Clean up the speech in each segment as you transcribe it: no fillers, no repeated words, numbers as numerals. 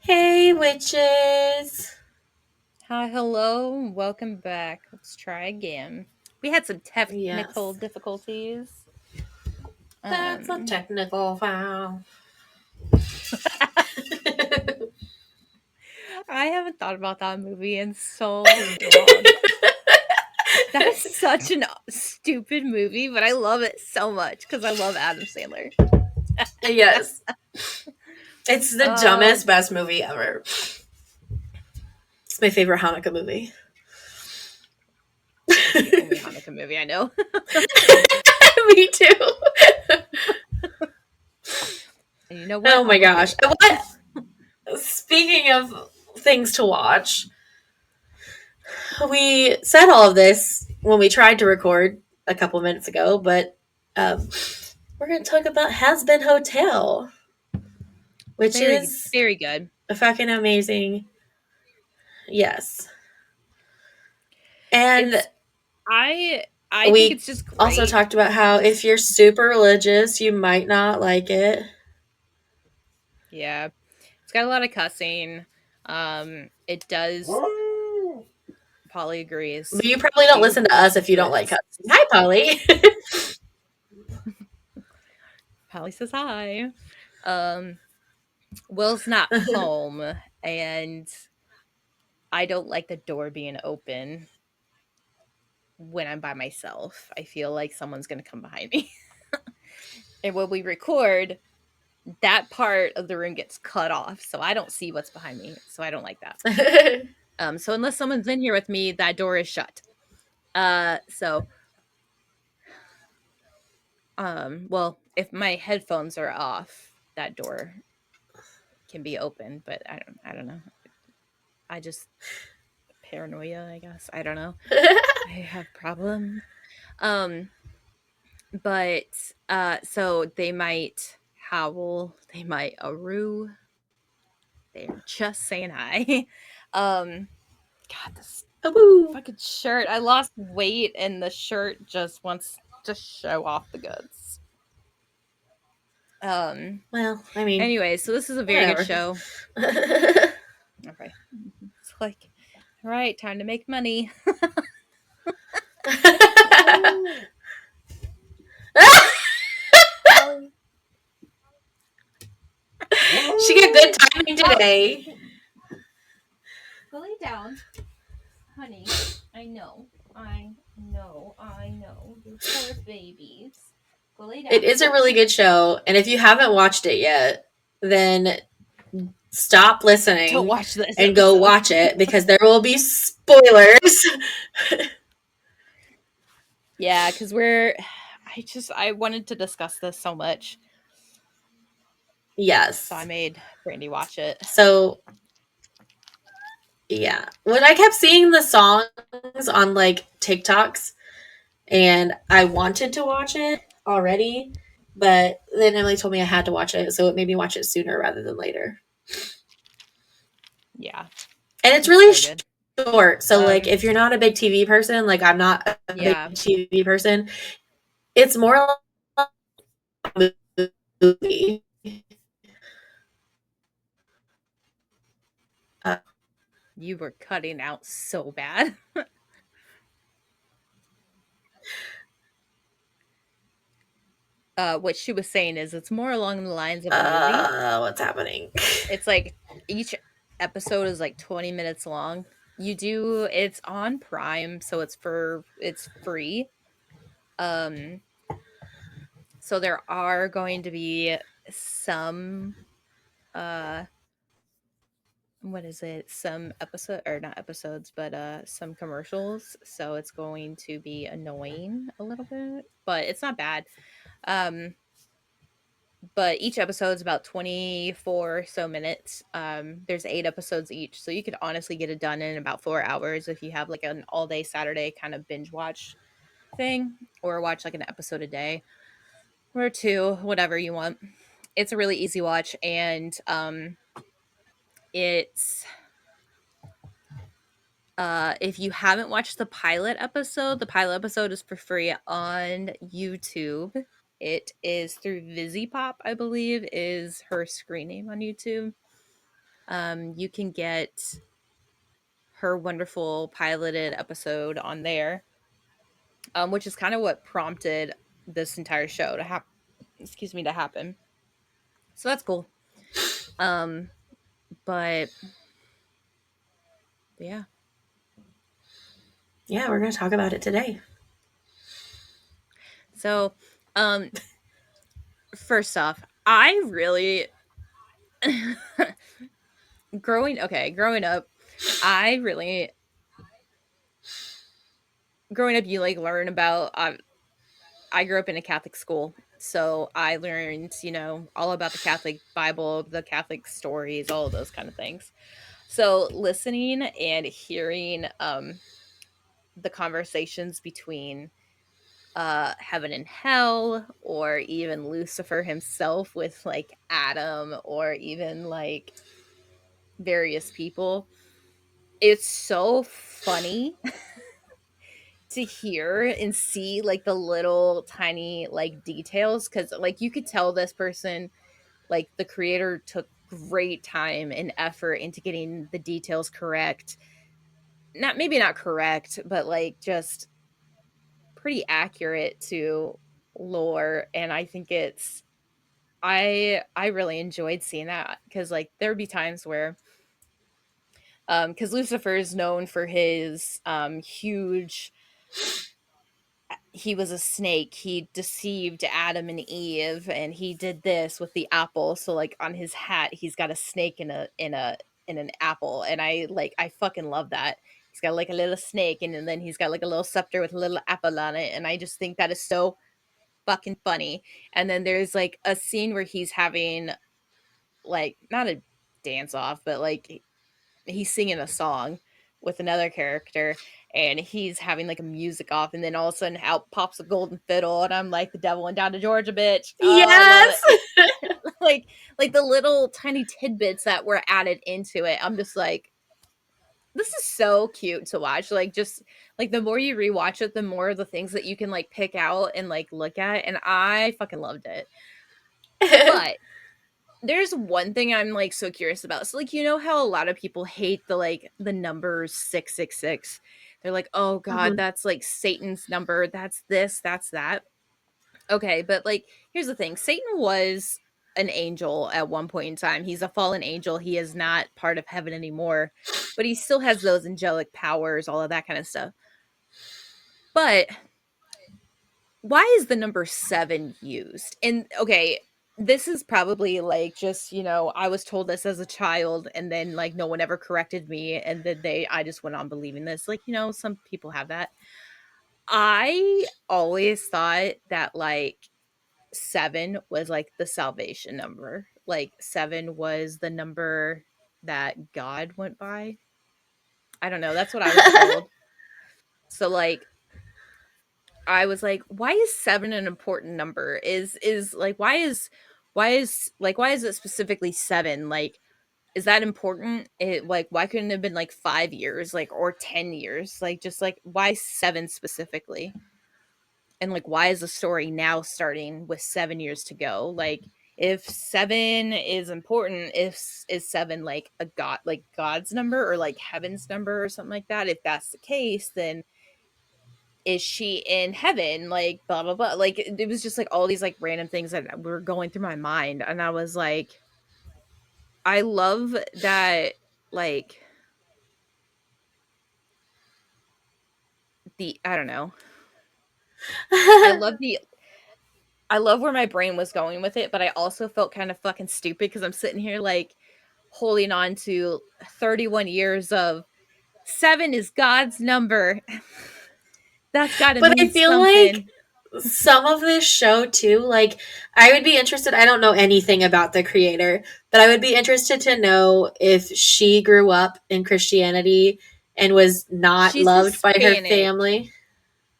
Hey, witches. Hi, hello, welcome back. Let's try again. We had some technical Yes, difficulties. that's a Um, technical foul. I haven't thought about that movie in so long. That is such an stupid movie, but I love it so much because I love Adam Sandler. Yes, it's the Um, dumbest, best movie ever. It's my favorite Hanukkah movie. it's the only Hanukkah movie I know. Me too. And you know what? Oh my I'm okay gosh. with that. What? Speaking of things to watch, we said all of this when we tried to record a couple minutes ago, but um, we're going to talk about Hazbin Hotel, which Very, is very good. a fucking amazing. Yes. And It's I think we it's just also great. talked about how Just if you're super religious, you might not like it. yeah, it's got a lot of cussing. It does. Polly But agrees. you probably don't She listen to us listens if you to don't it. like cussing. Hi, Polly. Polly says hi. Um, Will's not home, and I don't like the door being open when I'm by myself. I feel like someone's going to come behind me. And when we record, that part of the room gets cut off, so I don't see what's behind me. So I don't like that. So unless someone's in here with me, that door is shut. So well, if my headphones are off, that door can be open, but I don't know. I just paranoia, I guess. I don't know. I have problems. Um, but so they might howl, they might they're just saying hi. um, God, this Woo. fucking shirt. I lost weight and the shirt just wants to show off the goods. Um, Well, I mean, anyway, so this is a very good whatever. show. Okay. It's like, all right, time to make money. Polly. She got good timing today. Go lay down. Honey, I know. I know. You poor babies. Go lay It down. is a really good show, and if you haven't watched it yet, then stop Don't listening watch this and go episode. watch it because there will be spoilers. Yeah, because I wanted to discuss this so much. So I Yes. made Brandy watch it. So, yeah. When I kept seeing the songs on like TikToks, and I wanted to watch it already, but then Emily told me I had to watch it, so it made me watch it sooner rather than later. Yeah, And it's it's really so good. short. So, like, Um, if you're not a big TV person, like I'm not a big yeah, TV person, it's more like a movie. Uh, you were cutting out so bad. What she was saying is it's more along the lines of a movie. what's happening? It's like each episode is like 20 minutes long. It's on Prime, so it's free. Um, so there are going to be some uh what is it? Some episode or not episodes, but some commercials. So it's going to be annoying a little bit, but it's not bad. Um, but each episode's about 24 so minutes. There's 8 episodes each, so you could honestly get it done in about 4 hours if you have like an all day Saturday kind of binge watch thing, or watch like an episode a day or two, whatever you want. It's a really easy watch, and it's if you haven't watched the pilot episode is for free on YouTube. It is through Vizzy Pop, I believe, is her screen name on YouTube. You can get her wonderful piloted episode on there, which is kind of what prompted this entire show to happen. Excuse me, to happen. So that's cool. Um, but yeah. Yeah, we're going to talk about it today. So, um, first off, I really growing up, I really growing up, you like learn about. I grew up in a Catholic school, so I learned, all about the Catholic Bible, the Catholic stories, all of those kind of things. So listening and hearing the conversations between heaven and hell, or even Lucifer himself with like Adam, or even like various people, it's so funny to hear and see like the little tiny like details, because like you could tell this person, like the creator took great time and effort into getting the details correct, not maybe not correct, but like just pretty accurate to lore. And I think I really enjoyed seeing that, because like there would be times where because Lucifer is known for his huge, he was a snake, he deceived Adam and Eve, and he did this with the apple. So like on his hat he's got a snake in an apple, and I fucking love that. He's got like a little snake, and then he's got like a little scepter with a little apple on it, and I just think that is so fucking funny. And then there's like a scene where he's having like not a dance off, but like he's singing a song with another character, and he's having like a music off, and then all of a sudden out pops a golden fiddle, and I'm like, the devil went down to Georgia, bitch. Oh, I love Yes. it. like the little tiny tidbits that were added into it, I'm just like, this is so cute to watch. Like, just like the more you rewatch it, the more the things that you can like pick out and like look at, and I fucking loved it. But there's one thing I'm like so curious about. So like, you know how a lot of people hate the numbers 666. They're like, "Oh god, Mhm. that's like Satan's number. That's this, that's that." Okay, but like here's the thing. Satan was an angel at one point in time. He's a fallen angel. He is not part of heaven anymore, but he still has those angelic powers, all of that kind of stuff. But why is the number 7 used? And okay, this is probably like just, I was told this as a child, and then like no one ever corrected me, and then I just went on believing this. Like, some people have that. I always thought that like 7 was like the salvation number. Like 7 was the number that God went by. I don't know, that's what I was told. So like I was like, why is 7 an important number? Is like, why is it specifically 7? Like, is that important? Like, why couldn't it have been like 5 years, like, or 10 years? Like, just like, why 7 specifically? And like, why is the story now starting with 7 years to go? Like, if 7 is important, if is 7 like a god, like God's number, or like heaven's number or something like that? If that's the case, then is she in heaven, like blah blah blah. Like it was just like all these like random things that were going through my mind, and I was like, I love that, like, the I don't know, i love the I love where my brain was going with it, but I also felt kind of fucking stupid because I'm sitting here like holding on to 31 years of 7 is God's number. That's got to But I mean feel like something. some of this show too, like I would be interested, I don't know anything about the creator, but I would be interested to know if she grew up in Christianity and was not She's loved by her Hispanic. family.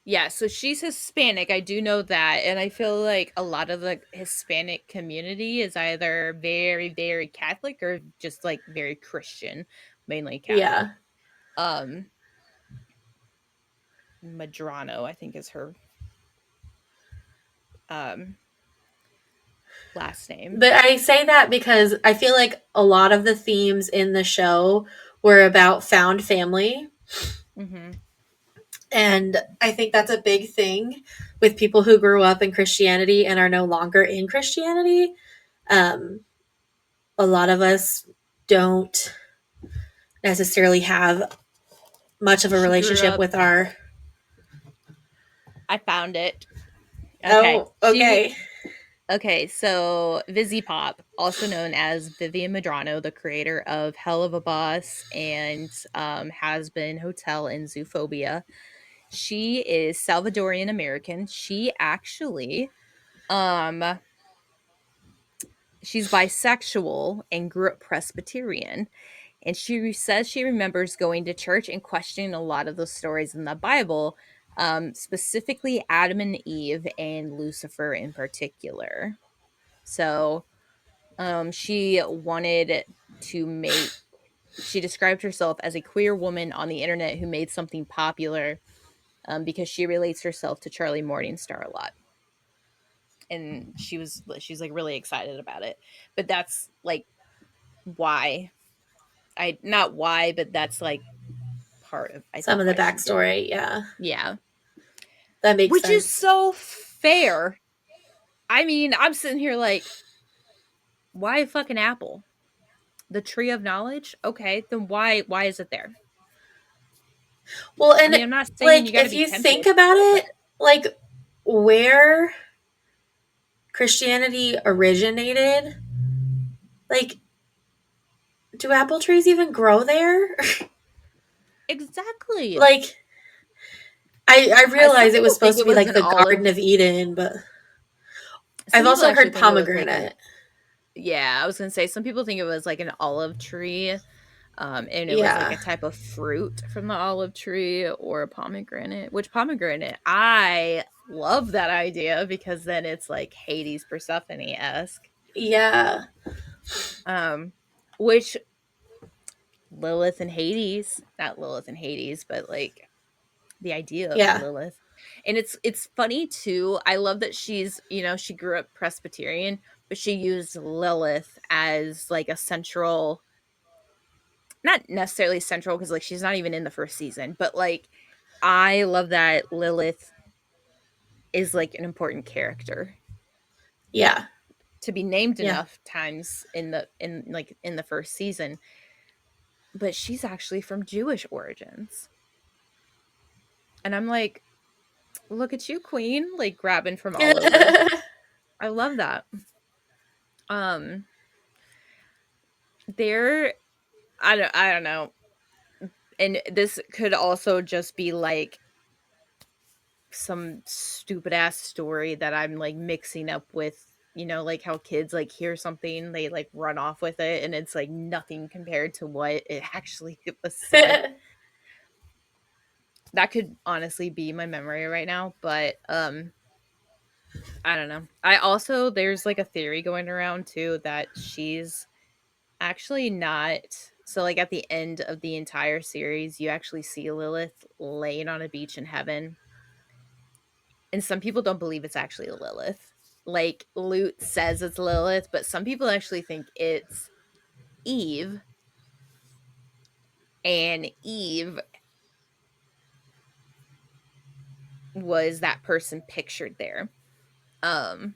Yeah, so she's Hispanic. I do know that. And I feel like a lot of the Hispanic community is either very, very Catholic or just like very Christian, mainly Catholic. Yeah. Um, Madrano, I think is her. Um, last name. But I say that because I feel like a lot of the themes in the show were about found family. Mm-hmm. And I think that's a big thing with people who grew up in Christianity and are no longer in Christianity. Um, a lot of us don't necessarily have much of a She grew relationship up. with our. I found it. Okay. Oh, okay. Okay, so Vizzy Pop, also known as Vivian Medrano, the creator of Hell of a Boss and Hazbin Hotel and Zoophobia. She is Salvadorian American. She actually um she's bisexual and grew up Presbyterian. And she says she remembers going to church and questioning a lot of the stories in the Bible, specifically Adam and Eve and Lucifer in particular. So she wanted to make, she described herself as a queer woman on the internet who made something popular because she relates herself to Charlie Morningstar a lot. And she's like really excited about it. But that's like why I, not why, but that's like part of I Some think of the why she did. backstory. Yeah. Yeah. That makes Which is sense. so fair. I mean, I'm sitting here like, why a fucking apple? The tree of knowledge? Okay, then why is it there? Well, I and mean, I'm not saying you like got to if be you think tempted, about but it, like where Christianity originated, like do apple trees even grow there? exactly. Like I Some realize it was people think supposed to it be was like an the Garden olive. of Eden, but Some I've people also actually heard think it was like an, pomegranate. yeah, I was gonna say some people think it was like an olive tree, and it was like Yeah. a type of fruit from the olive tree or a pomegranate. Which pomegranate, I love that idea because then it's like Hades Persephone esque. Yeah. Um, which Lilith and Hades, not Lilith and Hades, but like the idea of Yeah. Lilith. And it's funny too. I love that she's, she grew up Presbyterian, but she used Lilith as like a central, not necessarily central because like she's not even in the first season, but like I love that Lilith is like an important character Yeah. to be named Yeah. enough times in the first season, but she's actually from Jewish origins. And I'm like, look at you, queen, like grabbing from all over. I love that. Um there I don't know. And this could also just be like some stupid ass story that I'm like mixing up with, like how kids like hear something, they like run off with it and it's like nothing compared to what it actually was said. That could honestly be my memory right now, but I don't know. I also, there's like a theory going around too that she's actually not, so like at the end of the entire series you actually see Lilith laying on a beach in heaven, and some people don't believe it's actually Lilith. Like Lute says it's Lilith, but some people actually think it's Eve, and Eve was that person pictured there. um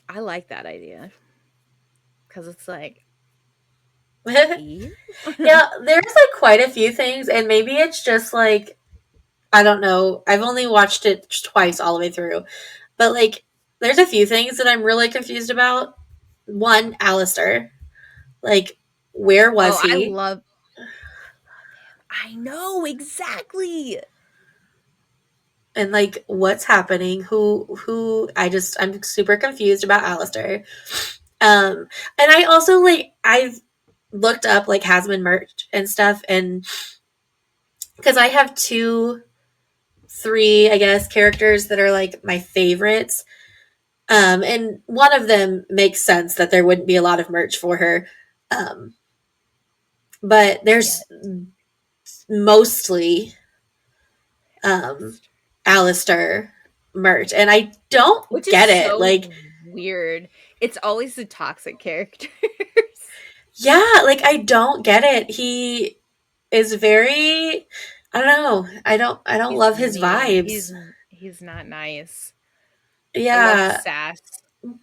I like that idea because it's like Eve. Yeah, there's like quite a few things, and maybe it's just like I don't know. I've only watched it twice all the way through, but like there's a few things that I'm really confused about. One, Alistair, like where Oh, was I he, love him. I know exactly. and like what's happening? Who? I'm super confused about Alistair. And I also like I've looked up like Hasman merch and stuff, and because I have two, three, I guess, characters that are like my favorites. And one of them makes sense that there wouldn't be a lot of merch for her. Um, but Yeah. there's mostly um, Alistair. merch, and I don't Which is get it. Like, so weird. It's always the toxic characters. yeah, like I don't get it. He is very, I don't know. I don't He's love his mean. vibes. He's not nice. I love his Yeah, sass.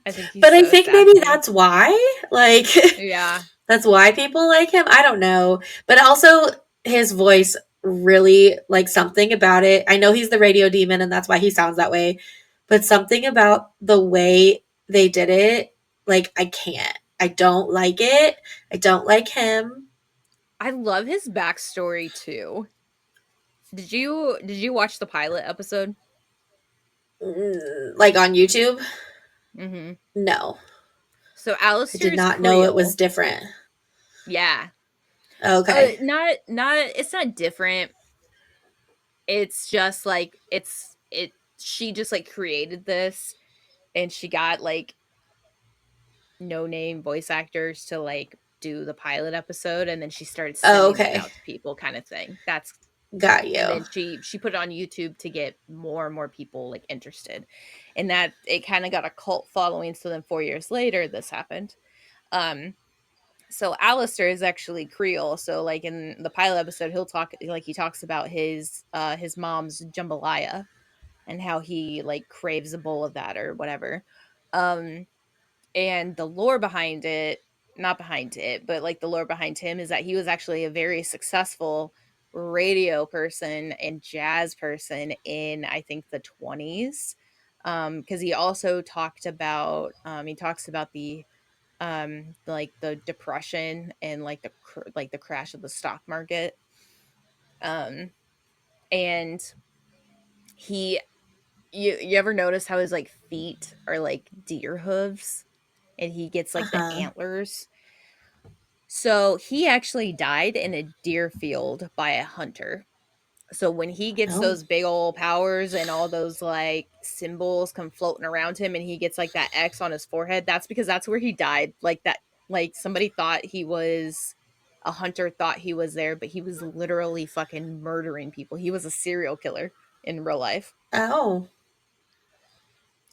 I think he's but I so think maybe sassy. that's why. Like Yeah. that's why people like him. I don't know. But also his voice really like something about it. I know he's the radio demon and that's why he sounds that way. But something about the way they did it, like I can't. I don't like it. I don't like him. I love his backstory too. Did you watch the pilot episode? Like on YouTube? Mm-hmm. No. So I did Alistair is not know it was Creole. different. Yeah. Okay. Not it's not different. It's just like it she just like created this and she got like no name voice actors to like do the pilot episode and then she started Oh, sending it okay. out to people kind of thing. That's Got and you. then she put it on YouTube to get more and more people like interested. And that it kind of got a cult following, so then 4 years later this happened. Um so Alistair is actually Creole. So like in the pilot episode, he'll talk like he talks about his mom's jambalaya and how he like craves a bowl of that or whatever. Um and the lore behind it, not behind it, but like the lore behind him is that he was actually a very successful radio person and jazz person in I think the 20s. Because he also talked about he talks about the like the depression and like like the crash of the stock market. um and he you ever notice how his like feet are like deer hooves and he gets like the Uh-huh. antlers? So he actually died in a deer field by a hunter. So when he gets Oh. those big old powers and all those like symbols come floating around him and he gets like that X on his forehead, that's because that's where he died. Like that, like somebody thought he was a hunter, thought he was there, but he was literally fucking murdering people. He was a serial killer in real life. Oh.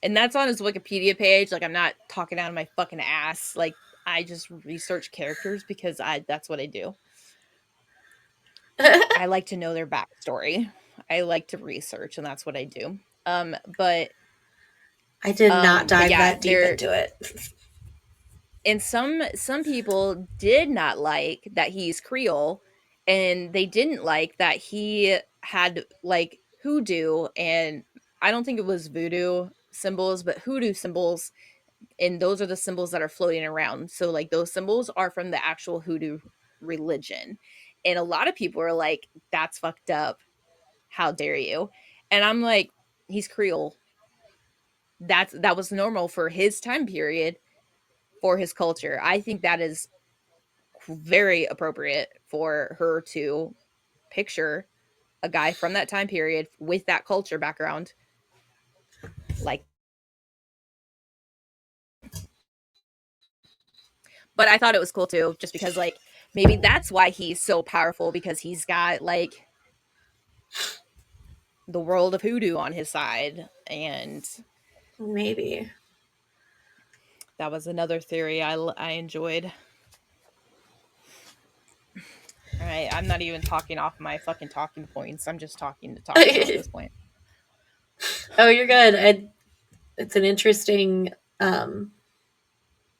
And that's on his Wikipedia page. Like I'm not talking out of my fucking ass. Like I just research characters because I that's what I do. I like to know their backstory. I like to research, and that's what I do. I did not But dive yeah, that deep there into it. and some people did not like that he's Creole, and they didn't like that he had like hoodoo, and I don't think it was voodoo symbols, but hoodoo symbols, and those are the symbols that are floating around. So like those symbols are from the actual hoodoo religion, and a lot of people are like, "That's fucked up. How dare you?" And I'm like, he's Creole. That was normal for his time period, for his culture. I think that is very appropriate for her to picture a guy from that time period with that culture background. Like, but I thought it was cool too, just because like maybe that's why he's so powerful, because he's got like the world of hoodoo on his side. And Maybe. that was another theory I enjoyed. All right, I'm not even talking off my fucking talking points. I'm just talking to talk now at this point. Oh, you're good. It's an interesting um,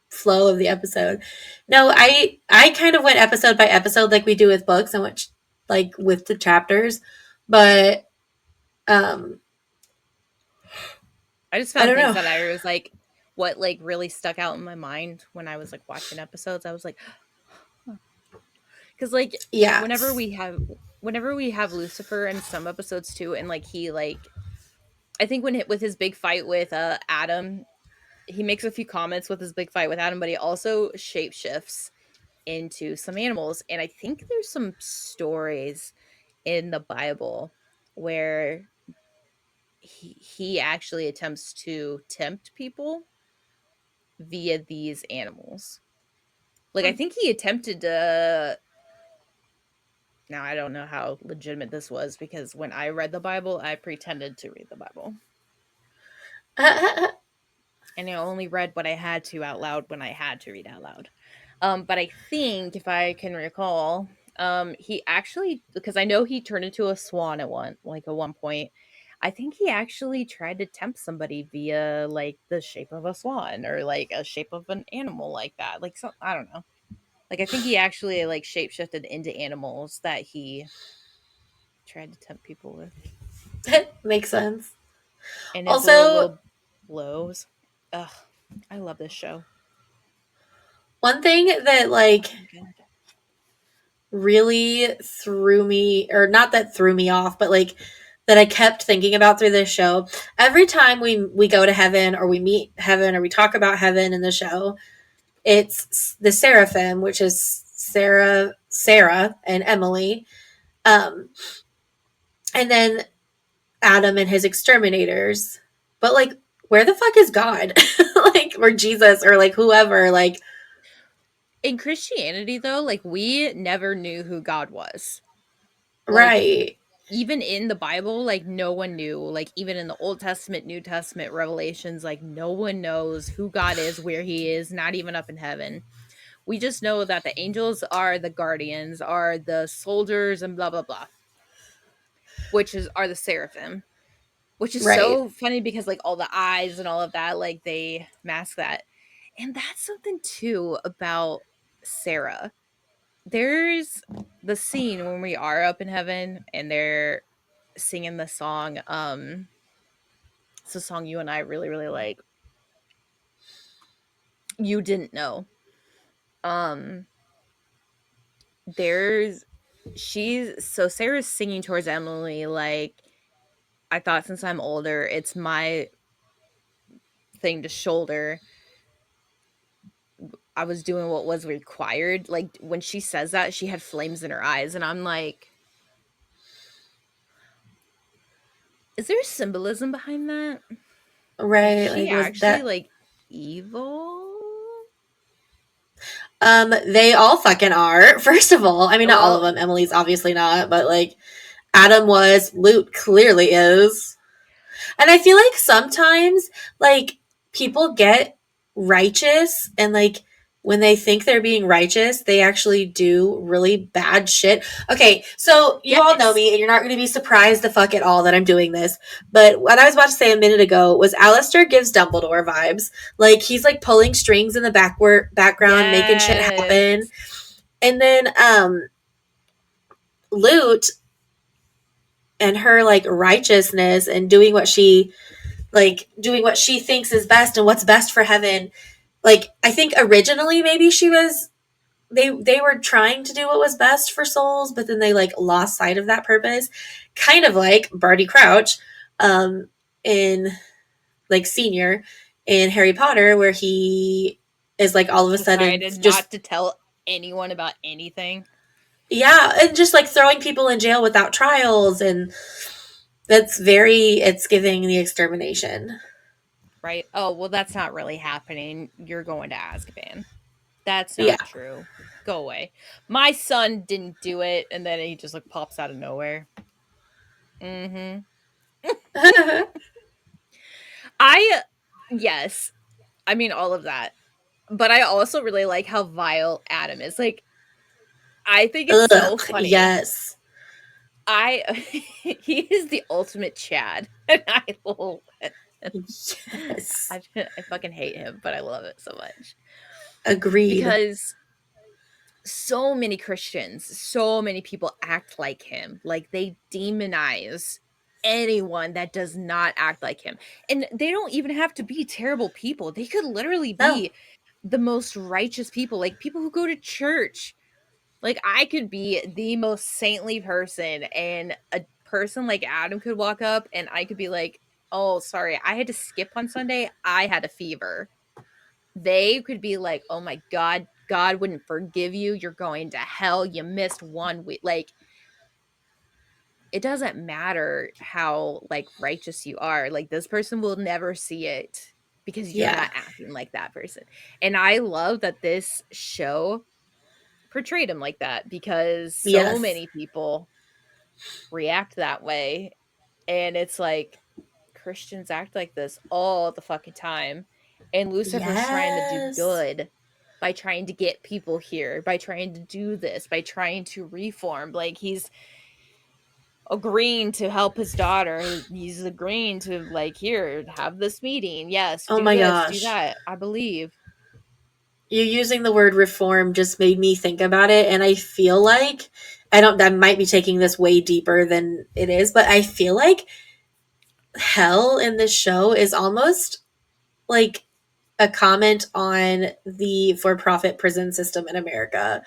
flow of the episode. No, I kind of went episode by episode like we do with books and which like with the chapters, but um, I just I found don't things know. that I was like, what like really stuck out in my mind when I was like watching episodes. I was like, because like Yeah. whenever we have whenever we have Lucifer in some episodes too, and like he like I think when with his big fight with Adam, he makes a few comments with his big fight with Adam, but he also shapeshifts into some animals. And I think there's some stories in the Bible where he actually attempts to tempt people via these animals. Like I think he attempted to. Now I don't know how legitimate this was because when I read the Bible, I pretended to read the Bible. And I only read what I had to out loud when I had to read out loud. But I think if I can recall, he actually, because I know he turned into a swan at one point. I think he actually tried to tempt somebody via like the shape of a swan or like a shape of an animal like that. Like some, I don't know. Like I think he actually like shapeshifted into animals that he tried to tempt people with, Makes sense. and his little Also, low blows. Ugh, I love this show. one thing that like So good. really threw me, or not that threw me off, but like that I kept thinking about through this show. Every time we go to heaven or we meet heaven or we talk about heaven in the show, it's the seraphim, which is Sarah and Emily, um, and then Adam and his exterminators. But like, where the fuck is God? Like, or Jesus, or like whoever? Like, In Christianity, though, like we never knew who God was. Like right, even in the Bible, like no one knew. Like even in the Old Testament, New Testament, Revelations, like no one knows who God is, where He is, not even up in heaven. We just know that the angels are the guardians, are the soldiers, and blah blah blah, which is are the seraphim. Which is right, so funny because like all the eyes and all of that, like they mask that. And that's something too about Sarah. There's the scene when we are up in heaven and they're singing the song. It's a song you and I really, really like. You didn't know. Um, there's Sarah's singing towards Emily like I thought since I'm older, it's my thing to shoulder. I was doing what was required. Like when she says that, she had flames in her eyes, and I'm like, is there symbolism behind that? Like, is right. she Like, was actually that? like evil? They all fucking are. First of all, I mean, not all of Well, them. Emily's obviously not, but like Adam was. Luke clearly is. And I feel like sometimes, like, people get righteous and, like, when they think they're being righteous, they actually do really bad shit. Okay, so you all know yes, me, and you're not going to be surprised the fuck at all that I'm doing this. But what I was about to say a minute ago was Alistair gives Dumbledore vibes. Like, he's like pulling strings in the background, making shit happen. yes, And then Lute and her like righteousness and doing what she thinks is best and what's best for heaven. Like I think originally maybe she was they were trying to do what was best for souls, but then they like lost sight of that purpose. Kind of like Barty Crouch in like senior in Harry Potter, where he is like all of a sudden decided just not to tell anyone about anything. yeah, and just like throwing people in jail without trials, and it's giving the extermination. Right? Oh, well, that's not really happening. You're going to Azkaban. That's Yeah. not true. Go away. My son didn't do it, and then he just like pops out of nowhere. Mm-hmm. I yes. I mean all of that. But I also really like how vile Adam is. Like, I think it's so Ugh, funny. yes. I he is the ultimate Chad. And I love it. Yes. I fucking hate him, but I love it so much. Agreed. Because so many Christians, so many people act like him. Like they demonize anyone that does not act like him. And they don't even have to be terrible people. They could literally No. be the most righteous people, like people who go to church. Like I could be the most saintly person and a person like Adam could walk up and I could be like, "Oh, sorry, I had to skip on Sunday. I had a fever." They could be like, "Oh my god, God wouldn't forgive you. You're going to hell. You missed 1 week." Like it doesn't matter how like righteous you are. Like this person will never see it because you're Yeah. not acting like that person. And I love that this show portrayed him like that because so Yes. many people react that way and it's like Christians act like this all the fucking time. And Lucifer's trying to do Yes. good by trying to get people here, by trying to do this, by trying to reform. Like he's agreeing to help his daughter. He's agreeing to like here, have this meeting. Yes, Oh do my this, do gosh. that. I believe. You using the word reform just made me think about it, and I feel like I don't that might be taking this way deeper than it is, but I feel like hell in this show is almost like a comment on the for-profit prison system in America.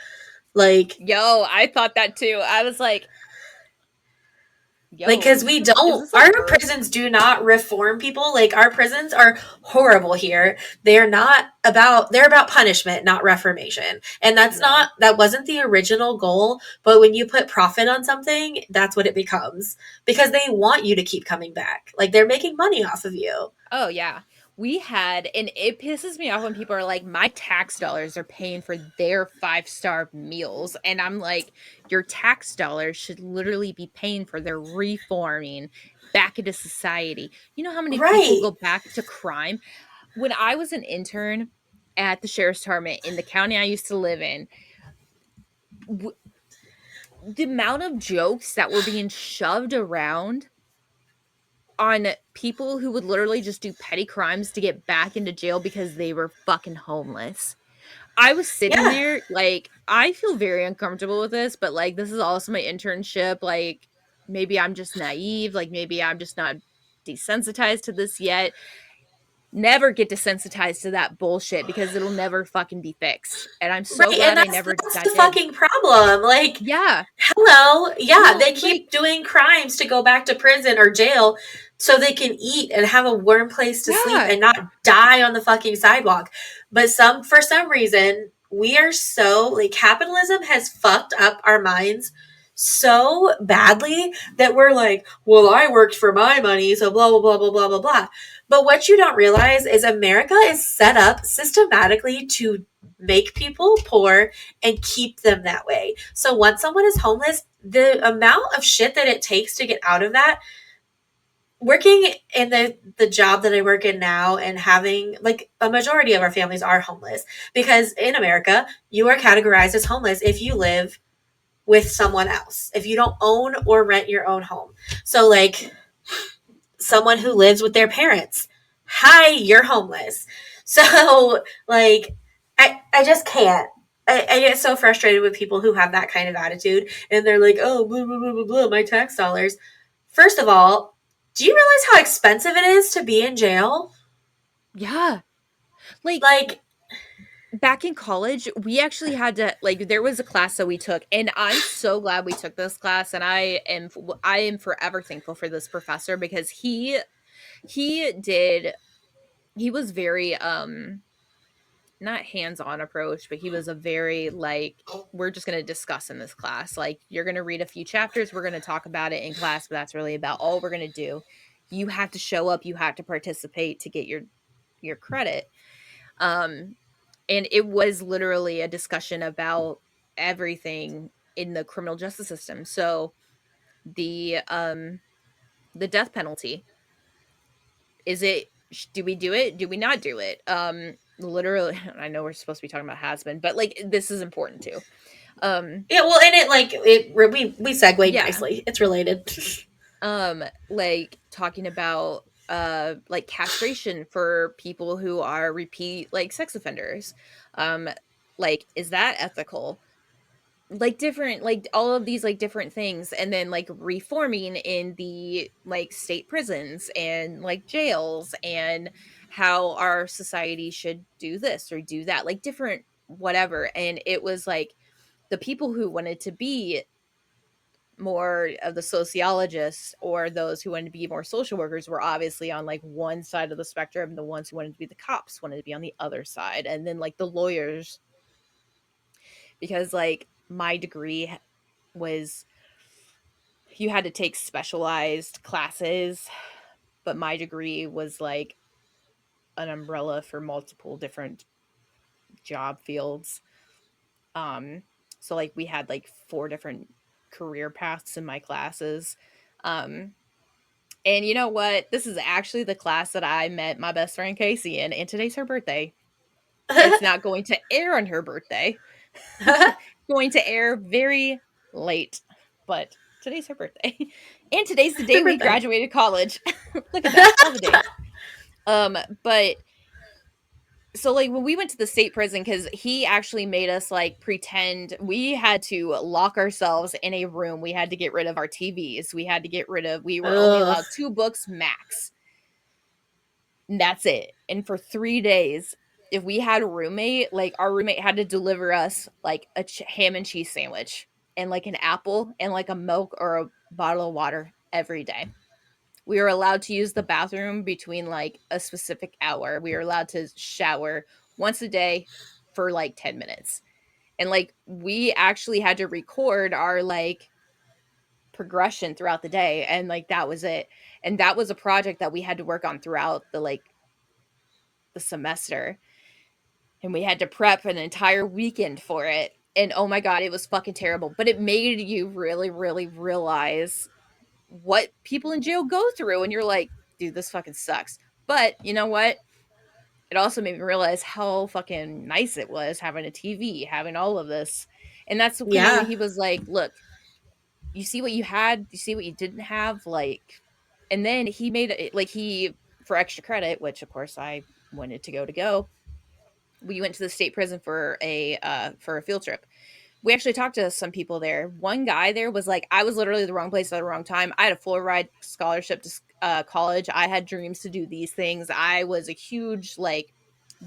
Like Yo, I thought that too. I was yo, because we is don't, this a our bird? prisons do not reform people. Like our prisons are horrible here. They're not about, they're about punishment, not reformation. And that's No. not, that wasn't the original goal. But when you put profit on something, that's what it becomes because they want you to keep coming back. Like they're making money off of you. Oh yeah. We had, and it pisses me off when people are like, my tax dollars are paying for their 5-star meals. And I'm like, your tax dollars should literally be paying for their reforming back into society. You know how many people Right. go back to crime? When I was an intern at the sheriff's department in the county I used to live in, w- the amount of jokes that were being shoved around on people who would literally just do petty crimes to get back into jail because they were fucking homeless. I was sitting Yeah. there like I feel very uncomfortable with this, but like this is also my internship. Like maybe I'm just naive, like maybe I'm just not desensitized to this yet. Never get desensitized to that bullshit because it'll never fucking be fixed. And I'm so Right. And glad I that's, never that's the got did. fucking problem. Like, Yeah. hello. Yeah, Well, they like keep doing crimes to go back to prison or jail so they can eat and have a warm place to sleep yeah. and not die on the fucking sidewalk. But some for some reason, we are so like capitalism has fucked up our minds so badly that we're like, well, I worked for my money, so blah blah blah blah blah blah blah. But what you don't realize is America is set up systematically to make people poor and keep them that way. So once someone is homeless, the amount of shit that it takes to get out of that, working in the job that I work in now and having like a majority of our families are homeless because in America, you are categorized as homeless if you live with someone else. If you don't own or rent your own home. So like someone who lives with their parents. Hi, you're homeless. So like I just can't. I get so frustrated with people who have that kind of attitude and they're like, oh, blah, blah, blah, blah, blah, my tax dollars. First of all, do you realize how expensive it is to be in jail? Yeah. Like Like, back in college, we actually had to like there was a class that we took and I'm so glad we took this class and I am forever thankful for this professor because he did he was very not hands-on approach, but he was a very like we're just going to discuss in this class. Like you're going to read a few chapters, we're going to talk about it in class, but that's really about all we're going to do. You have to show up, you have to participate to get your credit. Um and it was literally a discussion about everything in the criminal justice system. So the death penalty, is it do we do it, do we not do it? Literally I know we're supposed to be talking about Hazbin, but like this is important too. um yeah, well, and it like it we segued yeah. nicely. It's related. Like talking about like castration for people who are repeat like sex offenders. um like is that ethical? Like different like all of these like different things, and then like reforming in the like state prisons and like jails, and how our society should do this or do that, like different whatever. And it was like the people who wanted to be more of the sociologists or those who wanted to be more social workers were obviously on like one side of the spectrum, the ones who wanted to be the cops wanted to be on the other side, and then like the lawyers, because like my degree was you had to take specialized classes, but my degree was like an umbrella for multiple different job fields. Um, so like we had like 4 different career paths in my classes. Um, And you know what? This is actually the class that I met my best friend Casey in, and today's her birthday. It's not going to air on her birthday. Going to air very late, but today's her birthday. And today's the Happy day we birthday. graduated college. Look at that. All the days. But so like when we went to the state prison, because he actually made us like pretend we had to lock ourselves in a room. We had to get rid of our TVs. We were only Ugh. allowed 2 books max. And that's it. And for 3 days, if we had a roommate, like our roommate had to deliver us like a ham and cheese sandwich and like an apple and like a milk or a bottle of water every day. We were allowed to use the bathroom between like a specific hour. We were allowed to shower once a day for like 10 minutes. And like we actually had to record our like progression throughout the day, and like that was it. And that was a project that we had to work on throughout the semester, and we had to prep an entire weekend for it. And oh my god, it was fucking terrible, but it made you really really realize what people in jail go through, and you're like, dude, this fucking sucks. But you know what? It also made me realize how fucking nice it was having a TV, having all of this. And that's kind of when Yeah. he was like, look, you see what you had, you see what you didn't have, like. And then he made it like he, for extra credit, which of course I wanted to go, we went to the state prison for a field trip. We actually talked to some people there. One guy there was like, I was literally the wrong place at the wrong time. I had a full ride scholarship to college. I had dreams to do these things. I was a huge like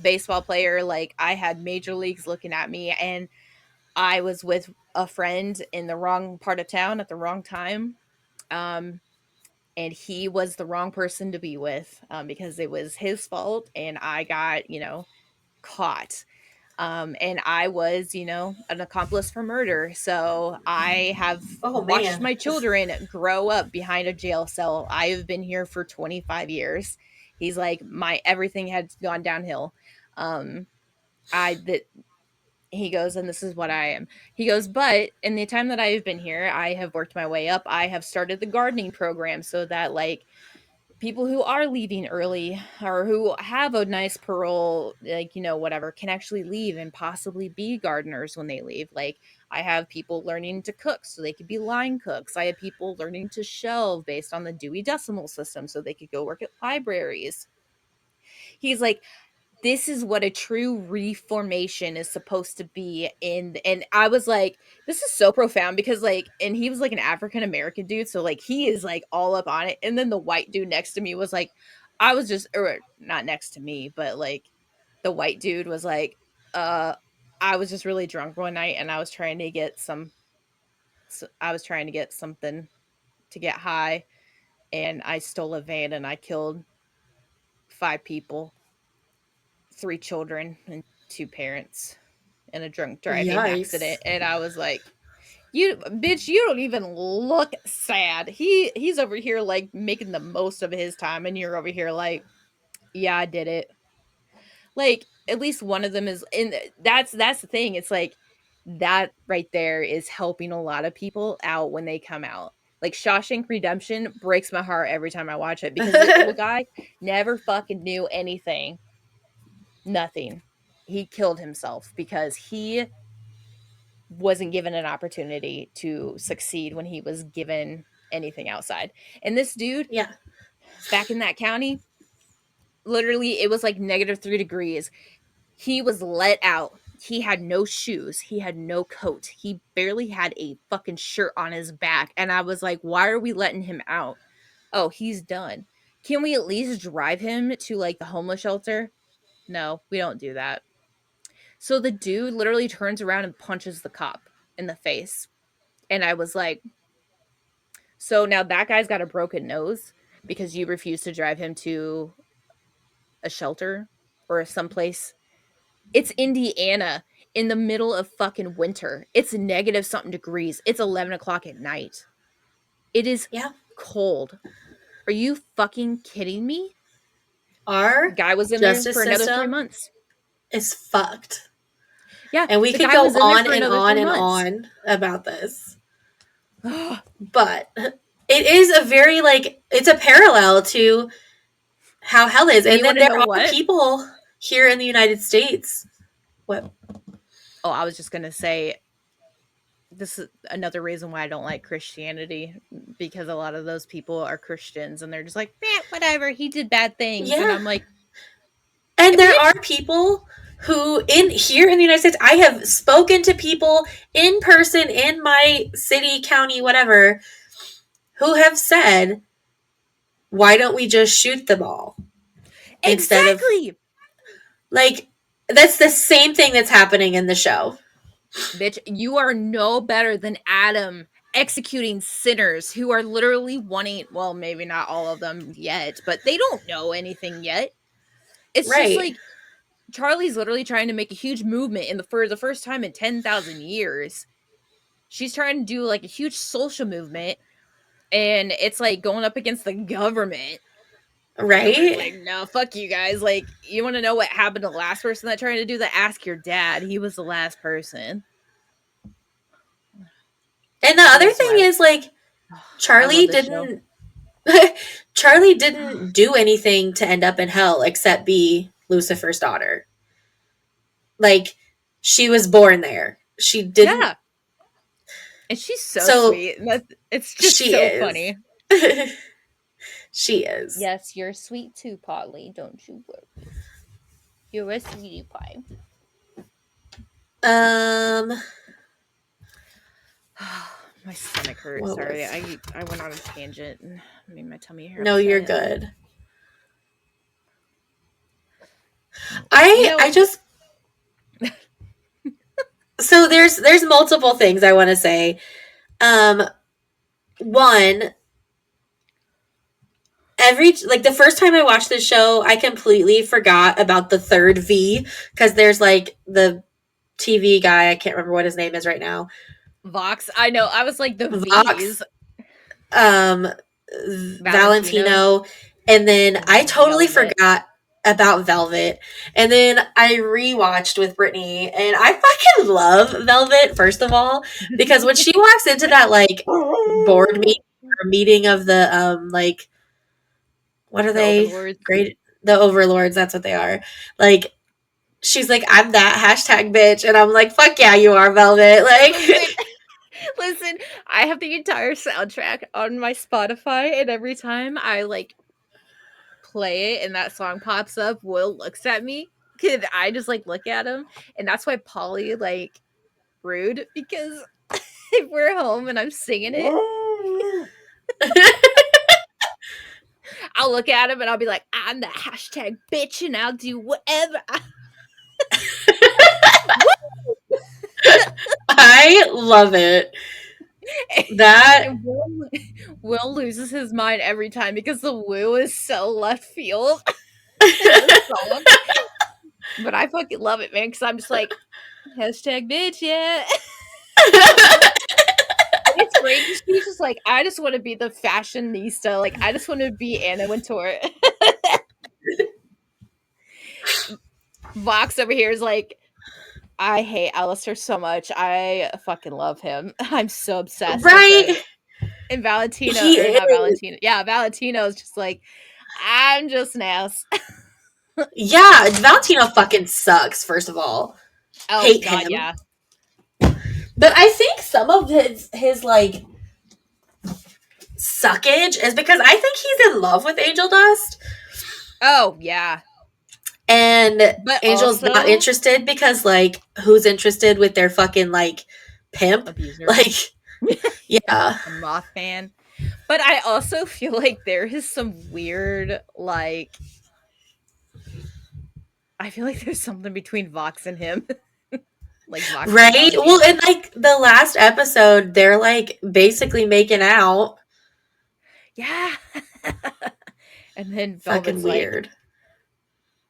baseball player. Like I had major leagues looking at me, and I was with a friend in the wrong part of town at the wrong time. Um, and he was the wrong person to be with, because it was his fault, and I got, caught. And I was, an accomplice for murder. So I have Oh watched man. my children grow up behind a jail cell. I have been here for 25 years. He's like, my everything had gone downhill. Um, that he goes, and this is what I am. He goes, but in the time that I have been here, I have worked my way up. I have started the gardening program so that like people who are leaving early or who have a nice parole, like, whatever, can actually leave and possibly be gardeners when they leave. Like, I have people learning to cook so they could be line cooks. I have people learning to shelve based on the Dewey Decimal System so they could go work at libraries. He's like, this is what a true reformation is supposed to be in. And I was like, this is so profound, because like, and he was like an African American dude, so like he is like all up on it. And then the white dude next to me was like, I was just, or not next to me, but like the white dude was like, uh I was just really drunk one night, and I was trying to get I was trying to get something to get high, and I stole a van and I killed 5 people, 3 children and 2 parents in a drunk driving Yikes. accident. And I was like, you bitch, you don't even look sad. He's over here like making the most of his time, and you're over here like, yeah, I did it. Like at least one of them is, and that's the thing. It's like that right there is helping a lot of people out when they come out. Like Shawshank Redemption breaks my heart every time I watch it, because the guy never fucking knew anything. Nothing. He killed himself because he wasn't given an opportunity to succeed when he was given anything outside. And this dude Yeah. back in that county, literally, it was like -3 degrees. He was let out. He had no shoes. He had no coat. He barely had a fucking shirt on his back. And I was like, why are we letting him out? Oh, he's done. Can we at least drive him to like the homeless shelter? No, we don't do that. So the dude literally turns around and punches the cop in the face. And I was like, so now that guy's got a broken nose because you refuse to drive him to a shelter or someplace. It's Indiana in the middle of fucking winter. It's negative something degrees. It's 11 o'clock at night. It is Yeah. cold. Are you fucking kidding me? Our Guy was in there justice for another three system months. is fucked. Yeah, And we the could guy go was in there on for and another on three and months. on about this. But it is a very like it's a parallel to how hell is. And And you then want to there know are what? people here in the United States. What? Oh, I was just gonna say this is another reason why I don't like Christianity, because a lot of those people are Christians and they're just like, man, whatever, he did bad things. And Yeah. I'm like, And there are bitch, people who in here in the United States, I have spoken to people in person in my city, county, whatever, who have said, why don't we just shoot them all instead of exactly. like that's the same thing that's happening in the show. Bitch, you are no better than Adam executing sinners who are literally wanting, well, maybe not all of them yet, but they don't know anything yet. It's just Right. like Charlie's literally trying to make a huge movement for the first time in 10,000 years. She's trying to do like a huge social movement, and it's like going up against the government. And the government's Right. like, no, fuck you guys. Like, you want to know what happened to the last person that tried to do that? Ask your dad. He was the last person. And the And other this is thing why is like I love Charlie this show. didn't Charlie didn't do anything to end up in hell except be Lucifer's daughter. Like she was born there. She didn't. Yeah. And she's so So sweet. And it's just she so is. funny. She is. Yes, you're sweet too, Polly. Don't you worry. You're a sweetie pie. Um, My stomach hurts. what Sorry, was? I went on a tangent and made my tummy hurt No, you're upset. good. You I know, I just so there's multiple things I want to say. Um, one, every like the first time I watched this show, I completely forgot about the third V because there's like the TV guy. I can't remember what his name is right now. Vox. I know. I was like the Vox, V's. um, Valentino. Valentino, and then I totally Velvet. forgot about Velvet. And then I rewatched with Brittany, and I fucking love Velvet, first of all, because when she walks into that like board meeting or meeting of the like what are The they? Overlords. Great the overlords, that's what they are. Like she's like, I'm that hashtag bitch, and I'm like, fuck yeah, you are Velvet. Like Listen, listen. I have the entire soundtrack on my Spotify, and every time I like play it and that song pops up, Will looks at me. Cause I just like look at him, and that's why Polly like rude, because if we're home and I'm singing it, I'll look at him and I'll be like, I'm the hashtag bitch, and I'll do whatever. I love it. That And Will loses his mind every time because the woo is so left field in the song. But I fucking love it, man, because I'm just like, hashtag bitch, yeah. And it's great because she's just like, I just want to be the fashionista. Like, I just want to be Anna Wintour. Vox over here is like, I hate Alistair so much. I fucking love him. I'm so obsessed with him. right. And Valentino, He or not is. Valentino. Yeah, Valentino is just like, I'm just an ass. Yeah, Valentino fucking sucks, first of all. Oh, Hate God, him. yeah. But I think some of his like suckage is because I think he's in love with Angel Dust. Oh, yeah. And But Angel's not also, interested because like who's interested with their fucking like pimp? abuser. Like yeah. A Mothman. But I also feel like there is some weird, like, I feel like there's something between Vox and him. Like Vox and Right? Well, Valentino. in like the last episode, they're like basically making out. Yeah. And then Fucking Velvet's like, weird.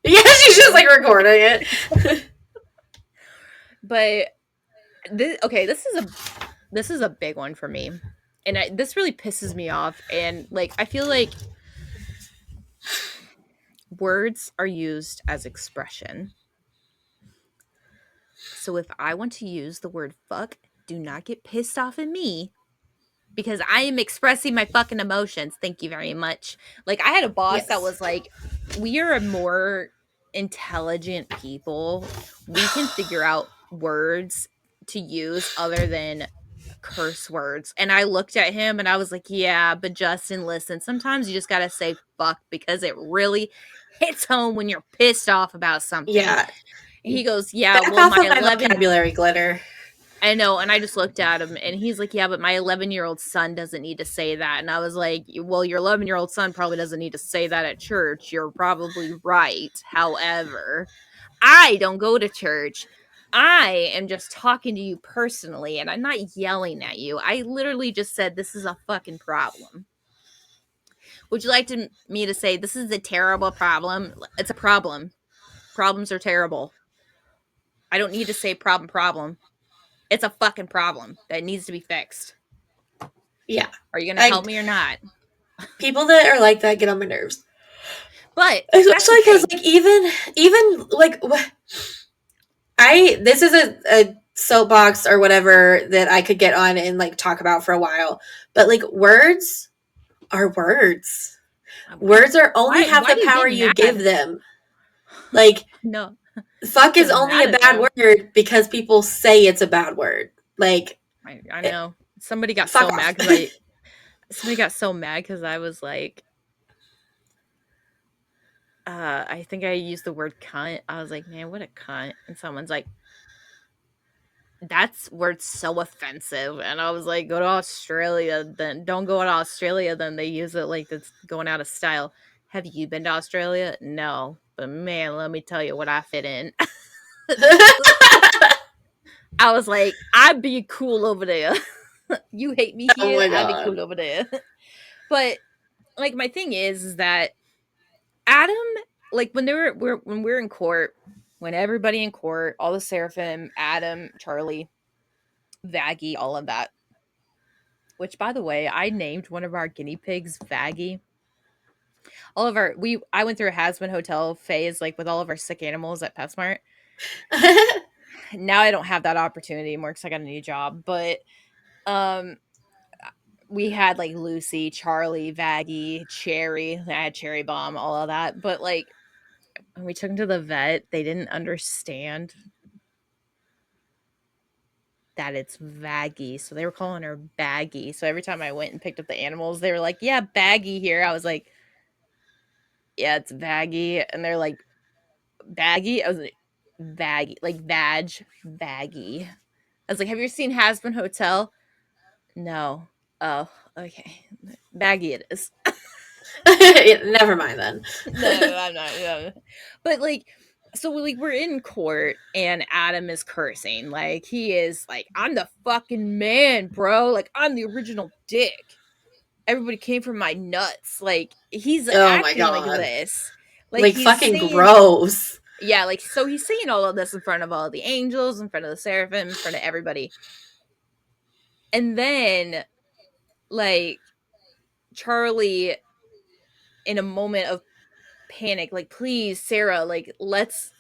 Yeah, she's just okay. like recording it. But okay, this is a big one for me. And this really pisses me off, and like I feel like words are used as expression. So if I want to use the word fuck, do not get pissed off at me. because I am expressing my fucking emotions. Thank you very much. Like, I had a boss that Yes. was like, we are a more intelligent people. We can figure out words to use other than curse words. And I looked at him and I was like, yeah, but Justin, listen, sometimes you just got to say fuck because it really hits home when you're pissed off about something. Yeah. And he goes, yeah, Back well, off my of my 11 vocabulary, Glitter. I know, and I just looked at him and he's like, "Yeah, but my 11-year-old son doesn't need to say that." And I was like, "Well, your 11-year-old son probably doesn't need to say that at church. You're probably right. However, I don't go to church. I am just talking to you personally and I'm not yelling at you. I literally just said this is a fucking problem. Would you like me to say this is a terrible problem? It's a problem. Problems are terrible. I don't need to say problem. It's a fucking problem that needs to be fixed. Yeah. Are you going to I help me or not?" People that are like that get on my nerves. But that's the Especially because thing. like even like I this is a soapbox or whatever that I could get on and like talk about for a while. But like words are words. Words are only Why have the do you power get you give mad? them. Like No, fuck is get only mad a at bad them. word because people say it's a bad word. Like I know. Somebody got fuck so mad off. because I somebody got so mad because I was like, I think I used the word cunt. I was like, man, what a cunt. And someone's like, that's word's so offensive. And I was like, go to Australia, then don't go to Australia, then they use it like it's going out of style. Have you been to Australia? No. But man, let me tell you what I fit in. I was like, I'd be cool over there. You hate me Oh here, my I'd be cool god. over there. But like my thing is that Adam, like when when we're in court, when everybody in court, all the Seraphim, Adam, Charlie, Vaggie, all of that. Which by the way, I named one of our guinea pigs Vaggie. All of our we I went through a Hazbin Hotel phase like with all of our sick animals at PetSmart. Now I don't have that opportunity anymore because I got a new job. But um we had like Lucy, Charlie, Vaggie, Cherry. I had Cherry Bomb, all of that. But like when we took him to the vet, they didn't understand that it's Vaggie. So they were calling her Baggy. So every time I went and picked up the animals, they were like, yeah, Baggy here. I was like, yeah, it's Vaggie. And they're like, Baggy? I was like, Vaggie, like Vag, Vaggie. I was like, have you seen Hazbin Hotel? No. Oh, okay. Baggy it is. Never mind then. No, I'm not. No. But like, so like we're in court and Adam is cursing. Like he is like, I'm the fucking man, bro. Like I'm the original dick. Everybody came from my nuts. Like he's Oh my acting like god. this. Like Like he's fucking saying, gross. yeah, like so he's saying all of this in front of all the angels, in front of the seraphim, in front of everybody. And then like Charlie in a moment of panic like please Sarah like let's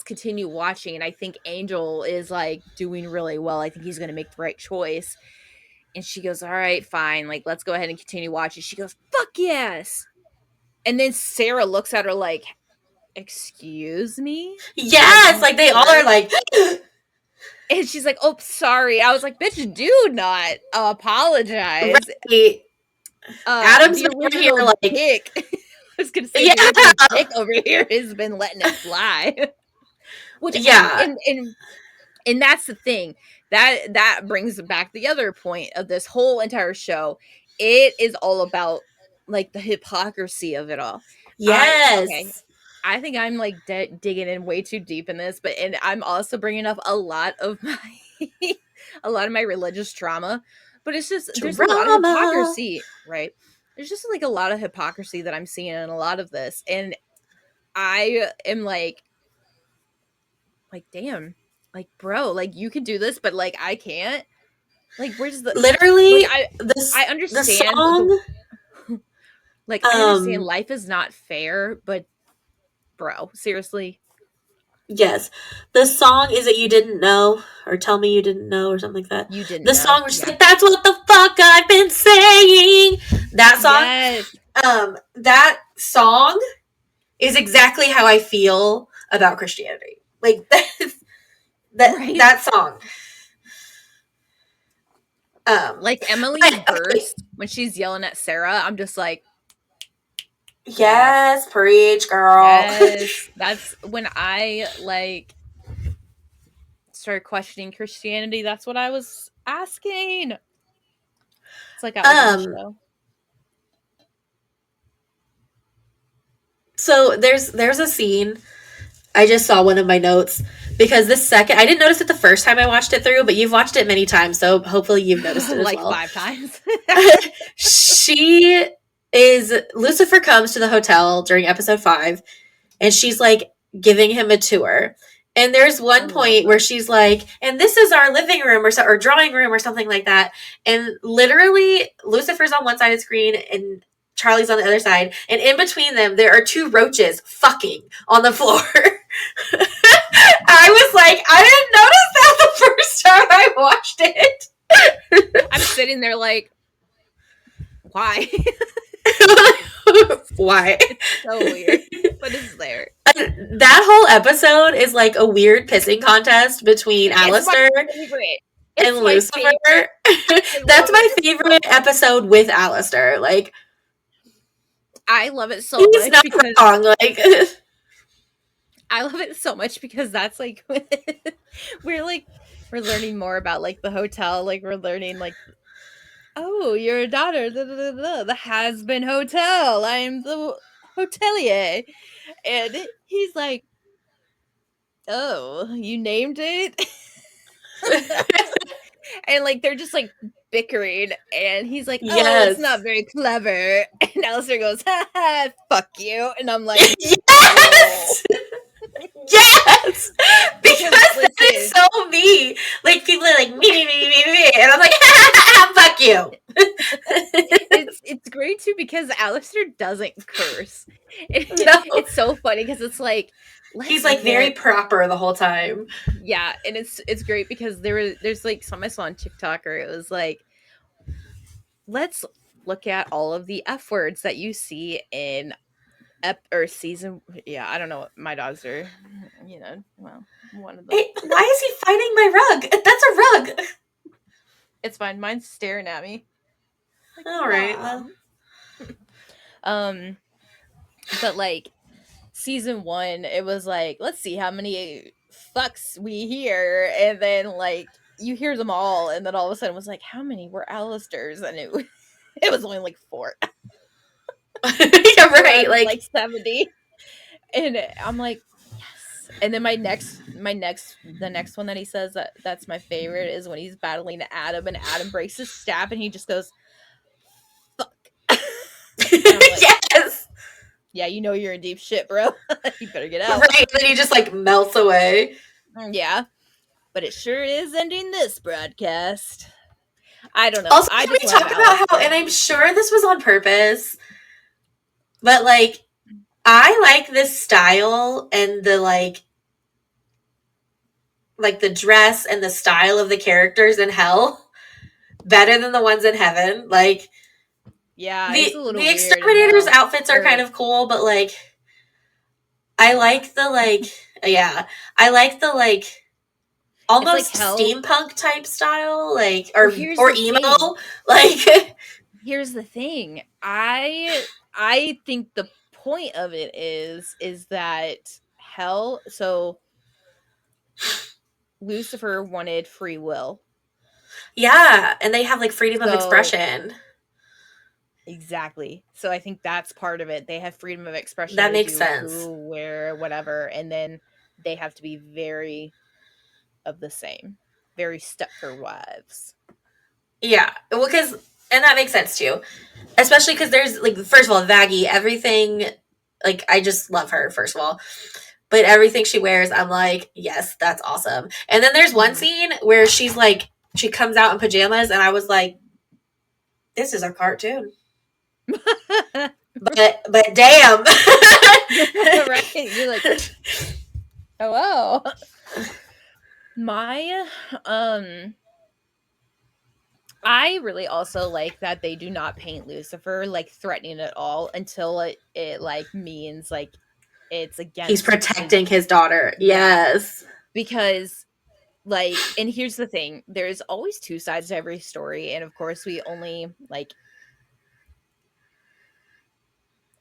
continue watching and I think Angel is like doing really well. I think he's going to make the right choice. And she goes, all right, fine, like let's go ahead and continue watching. She goes, fuck yes. And then Sarah looks at her like, excuse me, like Yes, you like they all are cursed. like And she's like, oh sorry. I was like, bitch, do not apologize. right. Adam's The like right here original like dick I was gonna say yeah. the original dick over here has been letting it fly. Which Yeah. and that's the thing that brings back the other point of this whole entire show. It is all about like the hypocrisy of it all. I okay. Yes. I think I'm like digging in way too deep in this, but and I'm also bringing up a lot of my a lot of my religious trauma. But it's just there's a lot of Drama. hypocrisy, right? There's just like a lot of hypocrisy that I'm seeing in a lot of this, and I am like damn, like bro, like you can do this but like I can't. Like where's the like Literally I the understand the song like I understand um life is not fair, but bro, seriously, Yes. The song is it You Didn't Know or Tell Me You Didn't Know or something like that. You didn't The know. song where she's Yeah. like, that's what the fuck I've been saying. That song, Yes. that song is exactly how I feel about Christianity. Like Right? that song. Like Emily's But okay. burst when she's yelling at Sarah, I'm just like, yes. Yes, preach, girl. Yes. That's when I like started questioning Christianity. That's what I was asking. It's like I was in the um show. so there's a scene. I just saw one of my notes because the second I didn't notice it the first time I watched it through, but you've watched it many times, so hopefully you've noticed it as Like well. 5 times. She is Lucifer comes to the hotel during episode 5 and she's like giving him a tour. And there's I one love point where that. she's like, and this is our living room or drawing room or something like that. And literally, Lucifer's on one side of the screen and Charlie's on the other side. And in between them, there are two roaches fucking on the floor. I was like, I didn't notice that the first time I watched it. I'm sitting there like, why? Why? It's so weird, but it's there. That whole episode is like a weird pissing contest between It's my Alistair favorite. and It's my Lucifer. favorite. I love That's my it so favorite much. episode with Alistair. Like, I love it so he's much not because wrong. Like, I love it so much because that's like we're like we're learning more about like the hotel. Like we're learning like, oh, you're a daughter. Da, da, da, da, the Hazbin Hotel. I'm the hotelier, and he's like, oh, you named it. And like they're just like bickering, and he's like, "Oh, it's not yes. very clever." And Alistair goes, "Ha ha, fuck you," and I'm like, "Oh," Yes! Yes! Because because that is listen, so me. Like, people are like, me. And I'm like, fuck you. it's great too because Alistair doesn't curse. No. It's so funny because it's like, He's let's like very look. proper the whole time. Yeah, and it's great because there's like some I saw on TikTok, or it was like, let's look at all of the F words that you see in or season. Yeah, I don't know what my dogs are, well, one of them. Hey, why is he fighting my rug? That's a rug. It's fine, mine's staring at me like, All right, well. mom. um but like season 1, it was like, let's see how many fucks we hear, and then like you hear them all, and then all of a sudden it was like, how many were Alistair's? And it was only like 4. Yeah, 4 right. out of Like, like 70. And I'm like, yes. And then the next one that he says that's my favorite is when he's battling Adam, and Adam breaks his staff, and he just goes, fuck. And I'm like, yes. yeah, you know you're in deep shit, bro. You better get out. Right. And then he just like melts away. Yeah, but it sure is ending this broadcast. I don't know. Also, I can we just love talk about how, Alistair. and I'm sure this was on purpose, but like, I like this style and the like the dress and the style of the characters in hell better than the ones in heaven. Like, Yeah, it's a the little weird in exterminators hell. outfits are kind Or of cool, but like I like the yeah, I like the it's like almost hell. steampunk type style, like Well, here's or the thing. emo, like Here's the thing. I think the point of it is that hell, so Lucifer wanted free will. yeah, and they have like freedom of So expression. exactly. So I think that's part of it. They have freedom of expression That to makes do sense. who, where, whatever, and then they have to be very of the same. Very Stepford wives. Yeah, well, because and that makes sense too, especially because there's like first of all, Vaggie, everything, like I just love her first of all, but everything she wears, I'm like, yes, that's awesome. And then there's one Mhm. scene where she's like, she comes out in pajamas, and I was like, this is a cartoon, but damn, Right? You're like, Oh, wow. My um I really also like that they do not paint Lucifer like threatening at all until it like means like it's He's against his, protecting his daughter. yeah, Yes. because like, and here's the thing, there's always two sides to every story, and of course we only like,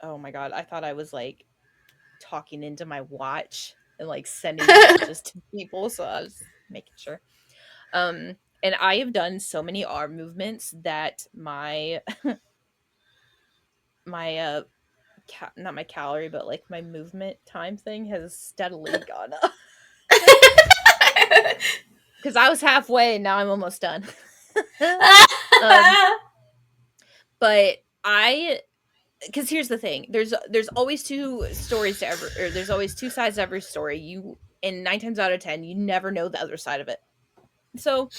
oh my god, I thought I was like talking into my watch and like sending messages to people, so I was making sure. And I have done so many arm movements that my not my calorie, but like my movement time thing has steadily gone up. Because I was halfway, and now I'm almost done. um, but I, because here's the thing, there's always two stories to every, or there's always two sides to every story. You, and 9 times out of 10, you never know the other side of it. So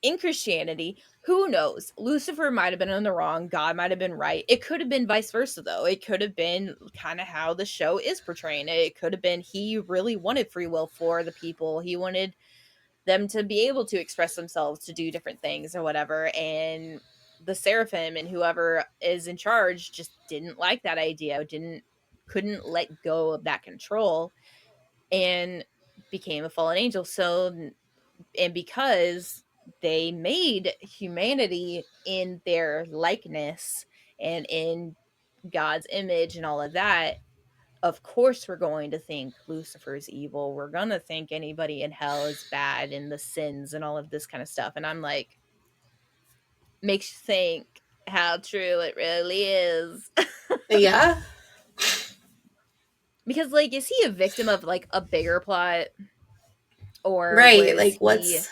in Christianity, who knows? Lucifer might have been in the wrong, God might have been right. It could have been vice versa, though. It could have been kind of how the show is portraying it. It could have been he really wanted free will for the people. He wanted them to be able to express themselves, to do different things or whatever. And the seraphim and whoever is in charge just didn't like that idea, couldn't let go of that control, and became a fallen angel. So, and because they made humanity in their likeness and in God's image and all of that, of course we're going to think Lucifer's evil. We're going to think anybody in hell is bad and the sins and all of this kind of stuff. And I'm like, makes you think how true it really is. Yeah. Because like, is he a victim of like a bigger plot, or Right. was Like, he what's.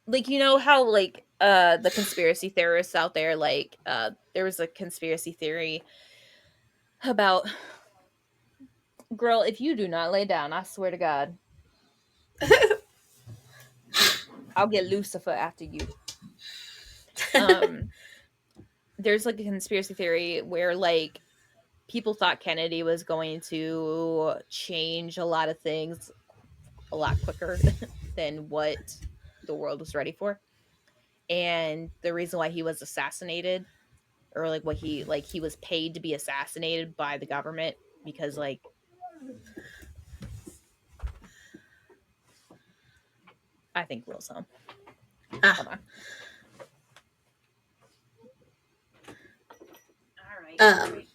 like you know how like the conspiracy theorists out there, like there was a conspiracy theory about, girl, if you do not lay down, I swear to God, I'll get Lucifer after you. Um there's like a conspiracy theory where like people thought Kennedy was going to change a lot of things a lot quicker than what the world was ready for. And the reason why he was assassinated, or like what he was paid to be assassinated by the government, because like, I think Will's home. Ah. Hold on. All right, be Um, right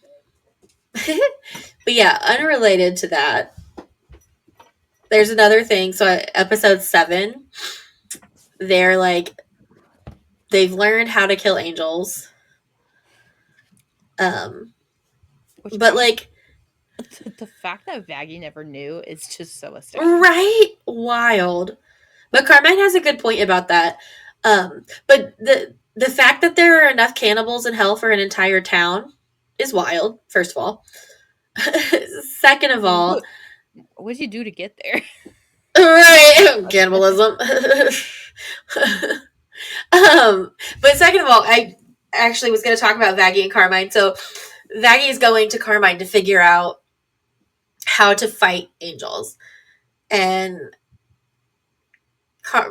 but yeah, unrelated to that, there's another thing. So, episode 7, they're like, they've learned how to kill angels. Um, Which but I, like, the fact that Vaggie never knew is just so astounding. right? Wild. But Carmine has a good point about that. But the fact that there are enough cannibals in hell for an entire town is wild, first of all. Second of all, What'd you do to get there? right, cannibalism. But second of all, I actually was going to talk about Vaggie and Carmine. So Vaggie is going to Carmine to figure out how to fight angels, and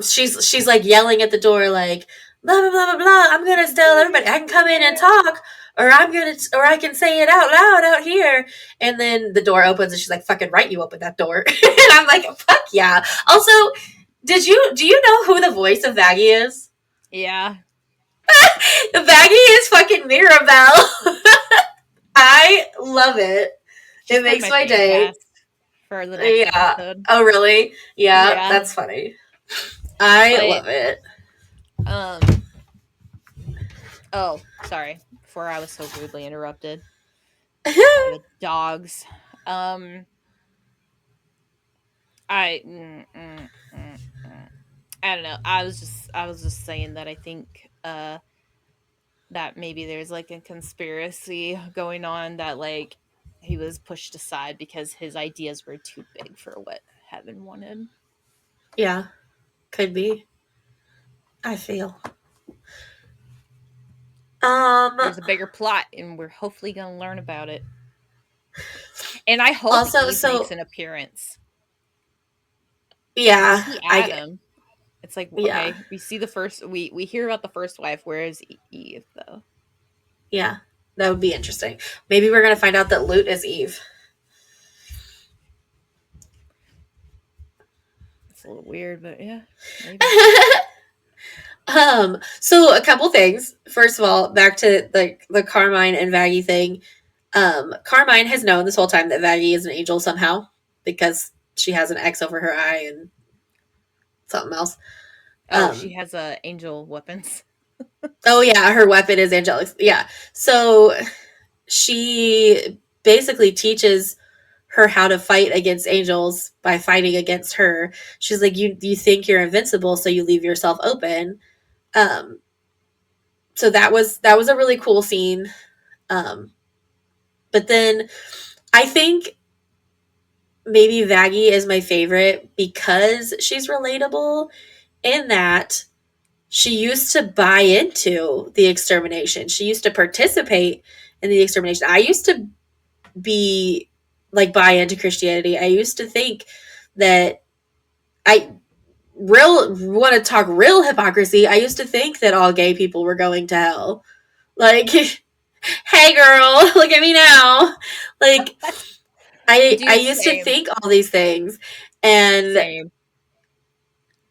she's like yelling at the door, like blah blah blah blah blah. I'm gonna tell everybody I can come in and talk, or I can say it out loud out here. And then the door opens, and she's like, "Fucking right, you open that door." And I'm like, "Fuck yeah!" Also, do you know who the voice of Vaggie is? Yeah. Vaggie is fucking Mirabelle. I love it. She's It probably makes my my fan day. cast for the next Yeah. episode. Oh, really? Yeah, Yeah. that's funny. I But love it. um oh, sorry. Before I was so rudely interrupted by the dogs. Um I I don't know. I was just saying that I think that maybe there's like a conspiracy going on, that like he was pushed aside because his ideas were too big for what heaven wanted. Yeah, could be. I feel. Um, There's a bigger plot, and we're hopefully going to learn about it. And I hope Also, Eve makes so an appearance. We yeah, see I Adam. It's like, yeah, okay, we see the first we hear about the first wife. Where is Eve though? yeah, that would be interesting. Maybe we're gonna find out that Loot is Eve. It's a little weird, but yeah, maybe. So a couple things. First of all, back to like the Carmine and Vaggie thing. Carmine has known this whole time that Vaggie is an angel somehow because she has an X over her eye and something else. Oh, she Um, has angel weapons. oh yeah, her weapon is angelic. Yeah, so she basically teaches her how to fight against angels by fighting against her. She's like, you think you're invincible, so you leave yourself open. Um, so that was a really cool scene. Um, but then I think maybe Vaggie is my favorite because she's relatable in that she used to buy into the extermination. She used to participate in the extermination. I used to be like buy into Christianity. I used to think that I real want to talk real hypocrisy. I used to think that all gay people were going to hell. Like, hey girl, look at me now. Like I Dude, used to same, think all these things and same.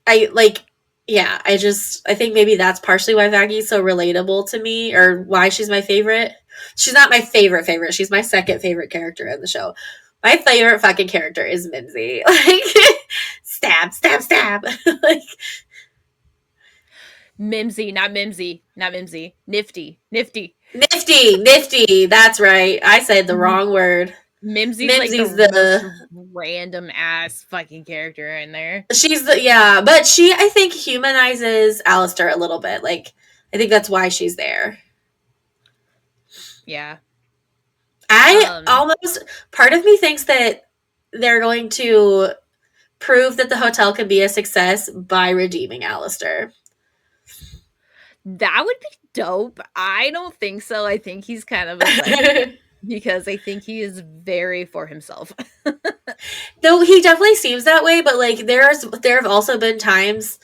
I like yeah, I think maybe that's partially why Vaggie's so relatable to me or why she's my favorite. She's not my favorite. She's my second favorite character in the show. My favorite fucking character is Mimsy. Like stab, stab, stab. Like Mimsy, not Mimsy, not Mimsy. Nifty, Nifty. nifty. That's right. I said the wrong word. Mimsy's like the Mimsy's most the random ass fucking character in there. she's the yeah, but she I think humanizes Alistair a little bit. Like I think that's why she's there. Yeah. I Um, almost part of me thinks that they're going to prove that the hotel can be a success by redeeming Alistair. that would be dope. I don't think so. I think he's kind of a psycho because I think he is very for himself. Though he definitely seems that way, but like there have also been times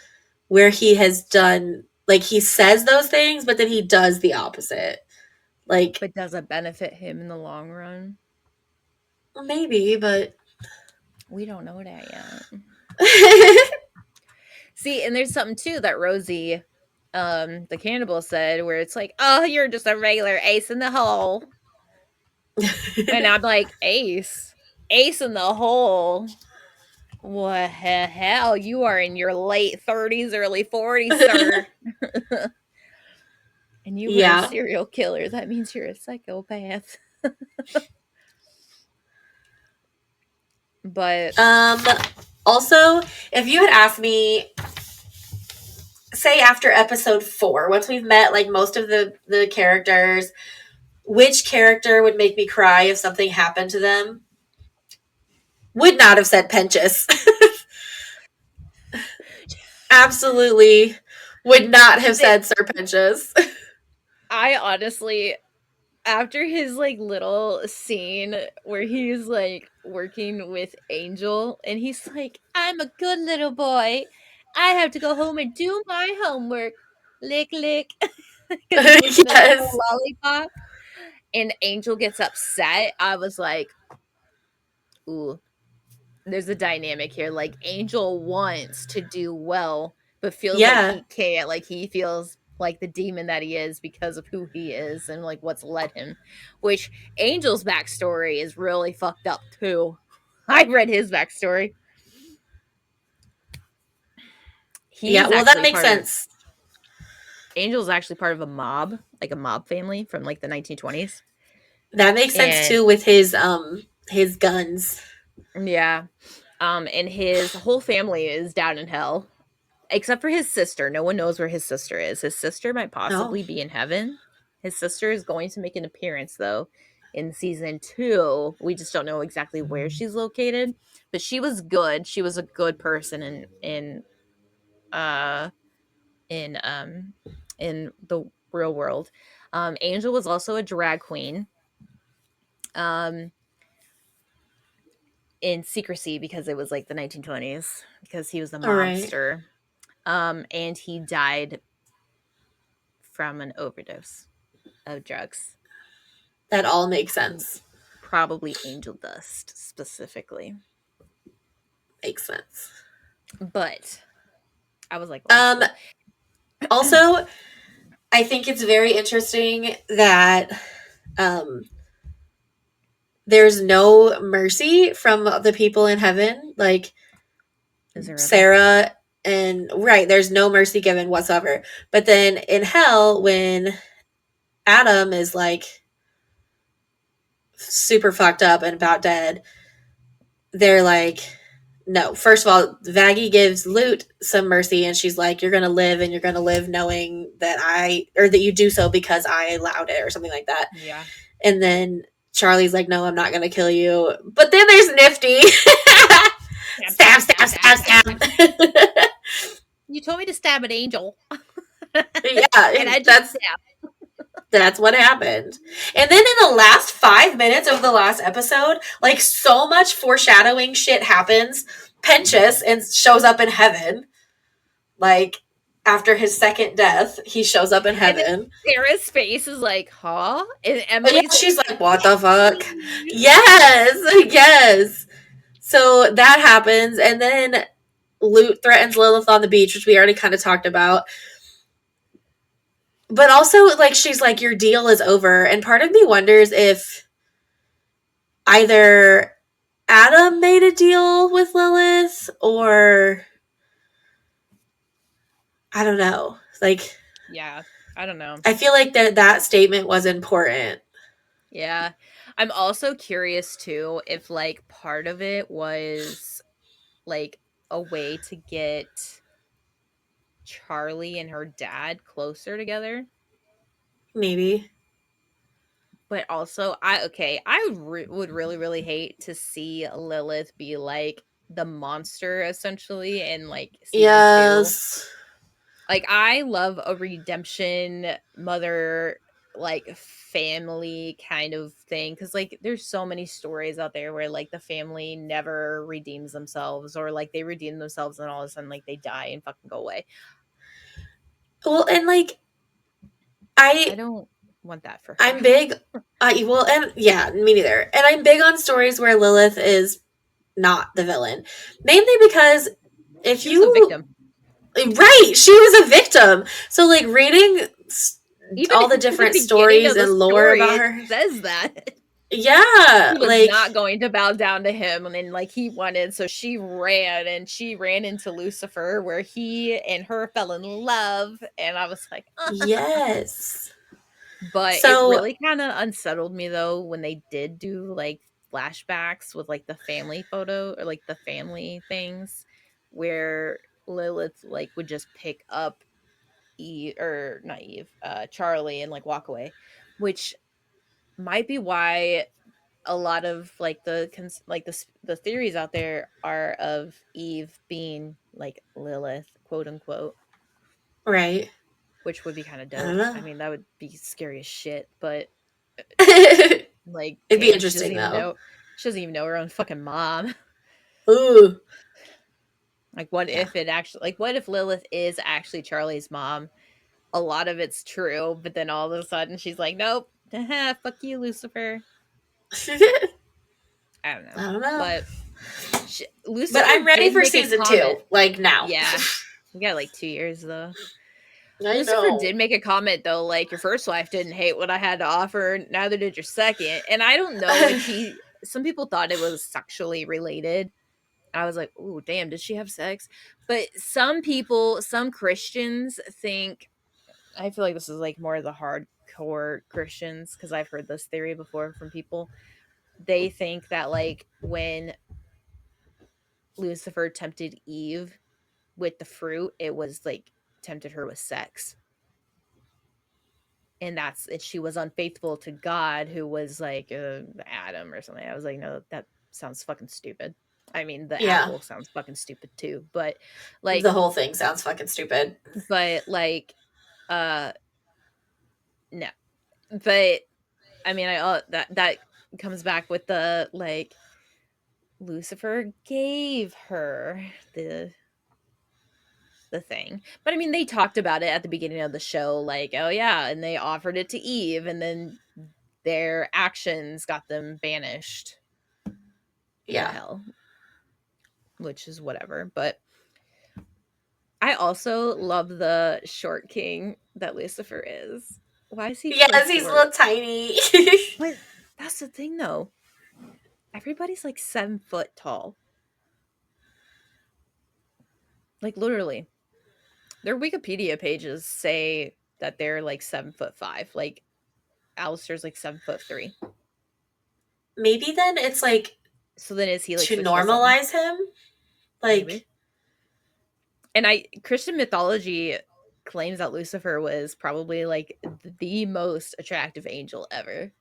where he has done like he says those things, but then he does the opposite. Like But does it benefit him in the long run? maybe, but We don't know that yet. See, and there's something too that Rosie, the cannibal said, where it's like, "Oh, you're just a regular ace in the hole," and I'm like, "Ace, ace in the hole." What the hell? You are in your late 30s, early 40s, sir. And you were a yeah. serial killer. That means you're a psychopath. But Um also, if you had asked me say after episode 4, once we've met like most of the characters, which character would make me cry if something happened to them? Would not have said Penchus. Absolutely would not have they, said Sir Penchus. I honestly, after his like little scene where he's like working with Angel and he's like, I'm a good little boy. I have to go home and do my homework. Lick, lick. Because he's licking his little Yes. lollipop. And Angel gets upset. I was like, ooh, there's a dynamic here. Like Angel wants to do well, but feels like Yeah. he can't. Like he feels like the demon that he is because of who he is and like what's led him. Which Angel's backstory is really fucked up too. I read his backstory. Yeah. He's Well, that actually makes part of sense. Angel's actually part of a mob, like a mob family from like the 1920s. That makes sense And too with his guns. yeah, and his whole family is down in hell except for his sister. No one knows where his sister is. His sister might Oh. possibly be in heaven. His sister is going to make an appearance though in season 2. We just don't know exactly where she's located, but she was good. She was a good person uh in um in the real world. Angel was also a drag queen. Um in secrecy because it was like the 1920s because he was a All right. mobster. And he died from an overdose of drugs. That all makes sense. Probably angel dust specifically. Makes sense. But I was like, well, Um, Also, I think it's very interesting that um, there's no mercy from the people in heaven. Like is there really? Sarah and right, there's no mercy given whatsoever. But then in hell, when Adam is like super fucked up and about dead, they're like, no. First of all, Vaggie gives Lute some mercy and she's like, you're going to live and you're going to live knowing that or that you do so because I allowed it or something like that. Yeah. And then Charlie's like, no, I'm not going to kill you. But then there's Nifty. Stab, Stab, stab, stab, stab, stab, stab. stab. You told me to stab an angel. And Yeah, I just stabbed. that's what happened. And then in the last 5 minutes of the last episode, like so much foreshadowing shit happens. Penchus and shows up in heaven. Like after his second death, he shows up in And then heaven. Sarah's face is like, huh? And But yeah, Emily's like, she's like, what the fuck? Yes, yes. So that happens, and then Lute threatens Lilith on the beach, which we already kind of talked about. But also, like, she's like, your deal is over. And part of me wonders if either Adam made a deal with Lilith or I don't know. Like, yeah, I don't know. I feel like that statement was important. Yeah. I'm also curious too if like part of it was like a way to get Charlie and her dad closer together. Maybe. But also, would really really hate to see Lilith be like the monster essentially in like season 2. Yes. Like I love a redemption mother like family kind of thing cuz like there's so many stories out there where like the family never redeems themselves or like they redeem themselves and all of a sudden like they die and fucking go away. Well, and like I I don't want that for her. I'm big. Well, and yeah, me neither. And I'm big on stories where Lilith is not the villain, mainly because if She was a you victim. right, she was a victim. So like reading Even all the in the different beginning stories of the and lore story, about it her, says that. yeah, She was like not going to bow down to him and then like he wanted, so she ran into Lucifer where he and her fell in love and I was like yes. but it So really kind of unsettled me though when they did do like flashbacks with like the family photo or like the family things where Lilith like would just pick up Eve or not Eve, Charlie and like walk away, which might be why a lot of like the theories out there are of Eve being like Lilith, quote unquote, right, which would be kind of I don't dope. know. I mean, that would be scary as shit, but It'd like, be damn, interesting though. she doesn't even know her own fucking mom. Ooh, Like, what yeah. if it actually, like, what if Lilith is actually Charlie's mom? A lot of it's true, but then all of a sudden she's like, nope, fuck you, Lucifer. I I don't know, don't know. but But Lucifer I'm ready did for make a season comment. 2, like now. Yeah, we got like 2 years though. I Lucifer know. did make a comment though, like your first wife didn't hate what I had to offer, neither did your second. And I don't know if he. Some people thought it was sexually related. I was like, "Ooh, damn, did she have sex?" But some people, some Christians think. I feel like this is like more of the hardcore Christians because I've heard this theory before from people. They think that like when Lucifer tempted Eve with the fruit, it was like tempted her with sex and that's it, she was unfaithful to God, who was like Adam or something. I was like, no, that sounds fucking stupid. I mean, the Yeah, apple sounds fucking stupid too, the like, whole thing sounds fucking stupid. but like, uh, no, but I mean, I that comes back with the like Lucifer gave her the thing. But I mean, they talked about it at the beginning of the show, like, oh yeah, and they offered it to Eve, and then their actions got them banished to Yeah. hell, which is whatever. But I also love the short king that Lucifer is. Why is he so Yes, he's a short? little tiny. But that's the thing, though. Everybody's like 7 foot tall. Like literally, their Wikipedia pages say that they're like 7'5". Like Alistair's like 7'3". Maybe then it's like So then is he like to 6'7"? normalize him. Maybe. Like, And Christian mythology claims that Lucifer was probably like the most attractive angel ever.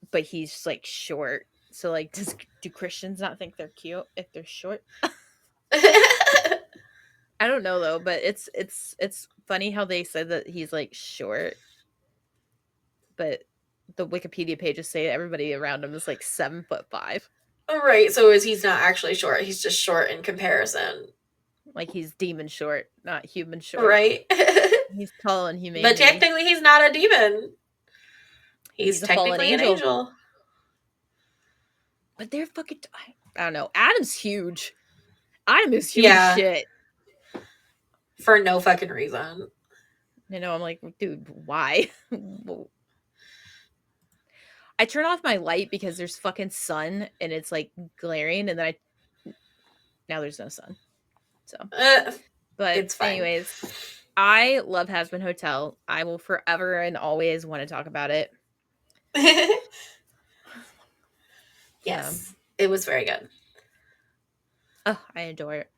But he's just like short. So like do Christians not think they're cute if they're short? I don't know though, but it's funny how they said that he's like short, but the Wikipedia pages say everybody around him is like 7'5". right. So is he's not actually short? He's just short in comparison, Like he's demon short, not human short. right? He's tall in But humanity. technically, he's not a demon. He's He's a fallen technically an angel. angel. But they're fucking I don't know. Adam's huge. Adam is huge as Yeah, shit. for no fucking reason. You know, I'm like, dude, why? I turn off my light because there's fucking sun and it's like glaring, and then now there's no sun. So, Uh, but it's fine. anyways, I love Hazbin Hotel. I will forever and always want to talk about it. Yeah. Yes, it was very good. Oh, I adore it.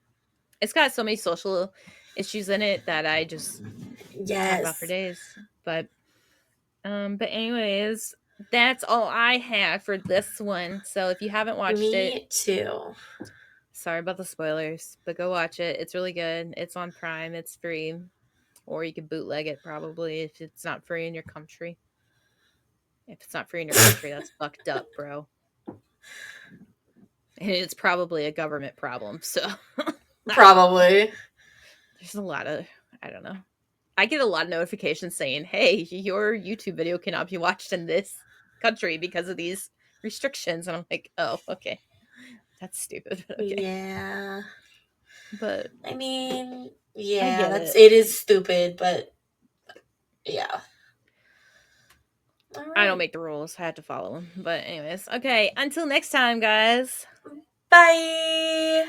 It's got so many social issues in it that I just talk about for Yes. days. But anyways, that's all I have for this one. So if you haven't watched it, Me too. sorry about the spoilers, but go watch it. It's really good. It's on Prime. It's free. Or you can bootleg it probably if it's not free in your country. If it's not free in your country, that's fucked up, bro. And it's probably a government problem. So Probably. there's a lot of, I don't know. I get a lot of notifications saying, hey, your YouTube video cannot be watched in this country because of these restrictions. And I'm like, oh, okay. That's stupid, but okay. Yeah. But I mean, I yeah, get that's it. it is stupid, but yeah. All I don't right. make the rules. I have to follow them. But anyways, okay. Until next time, guys. Bye.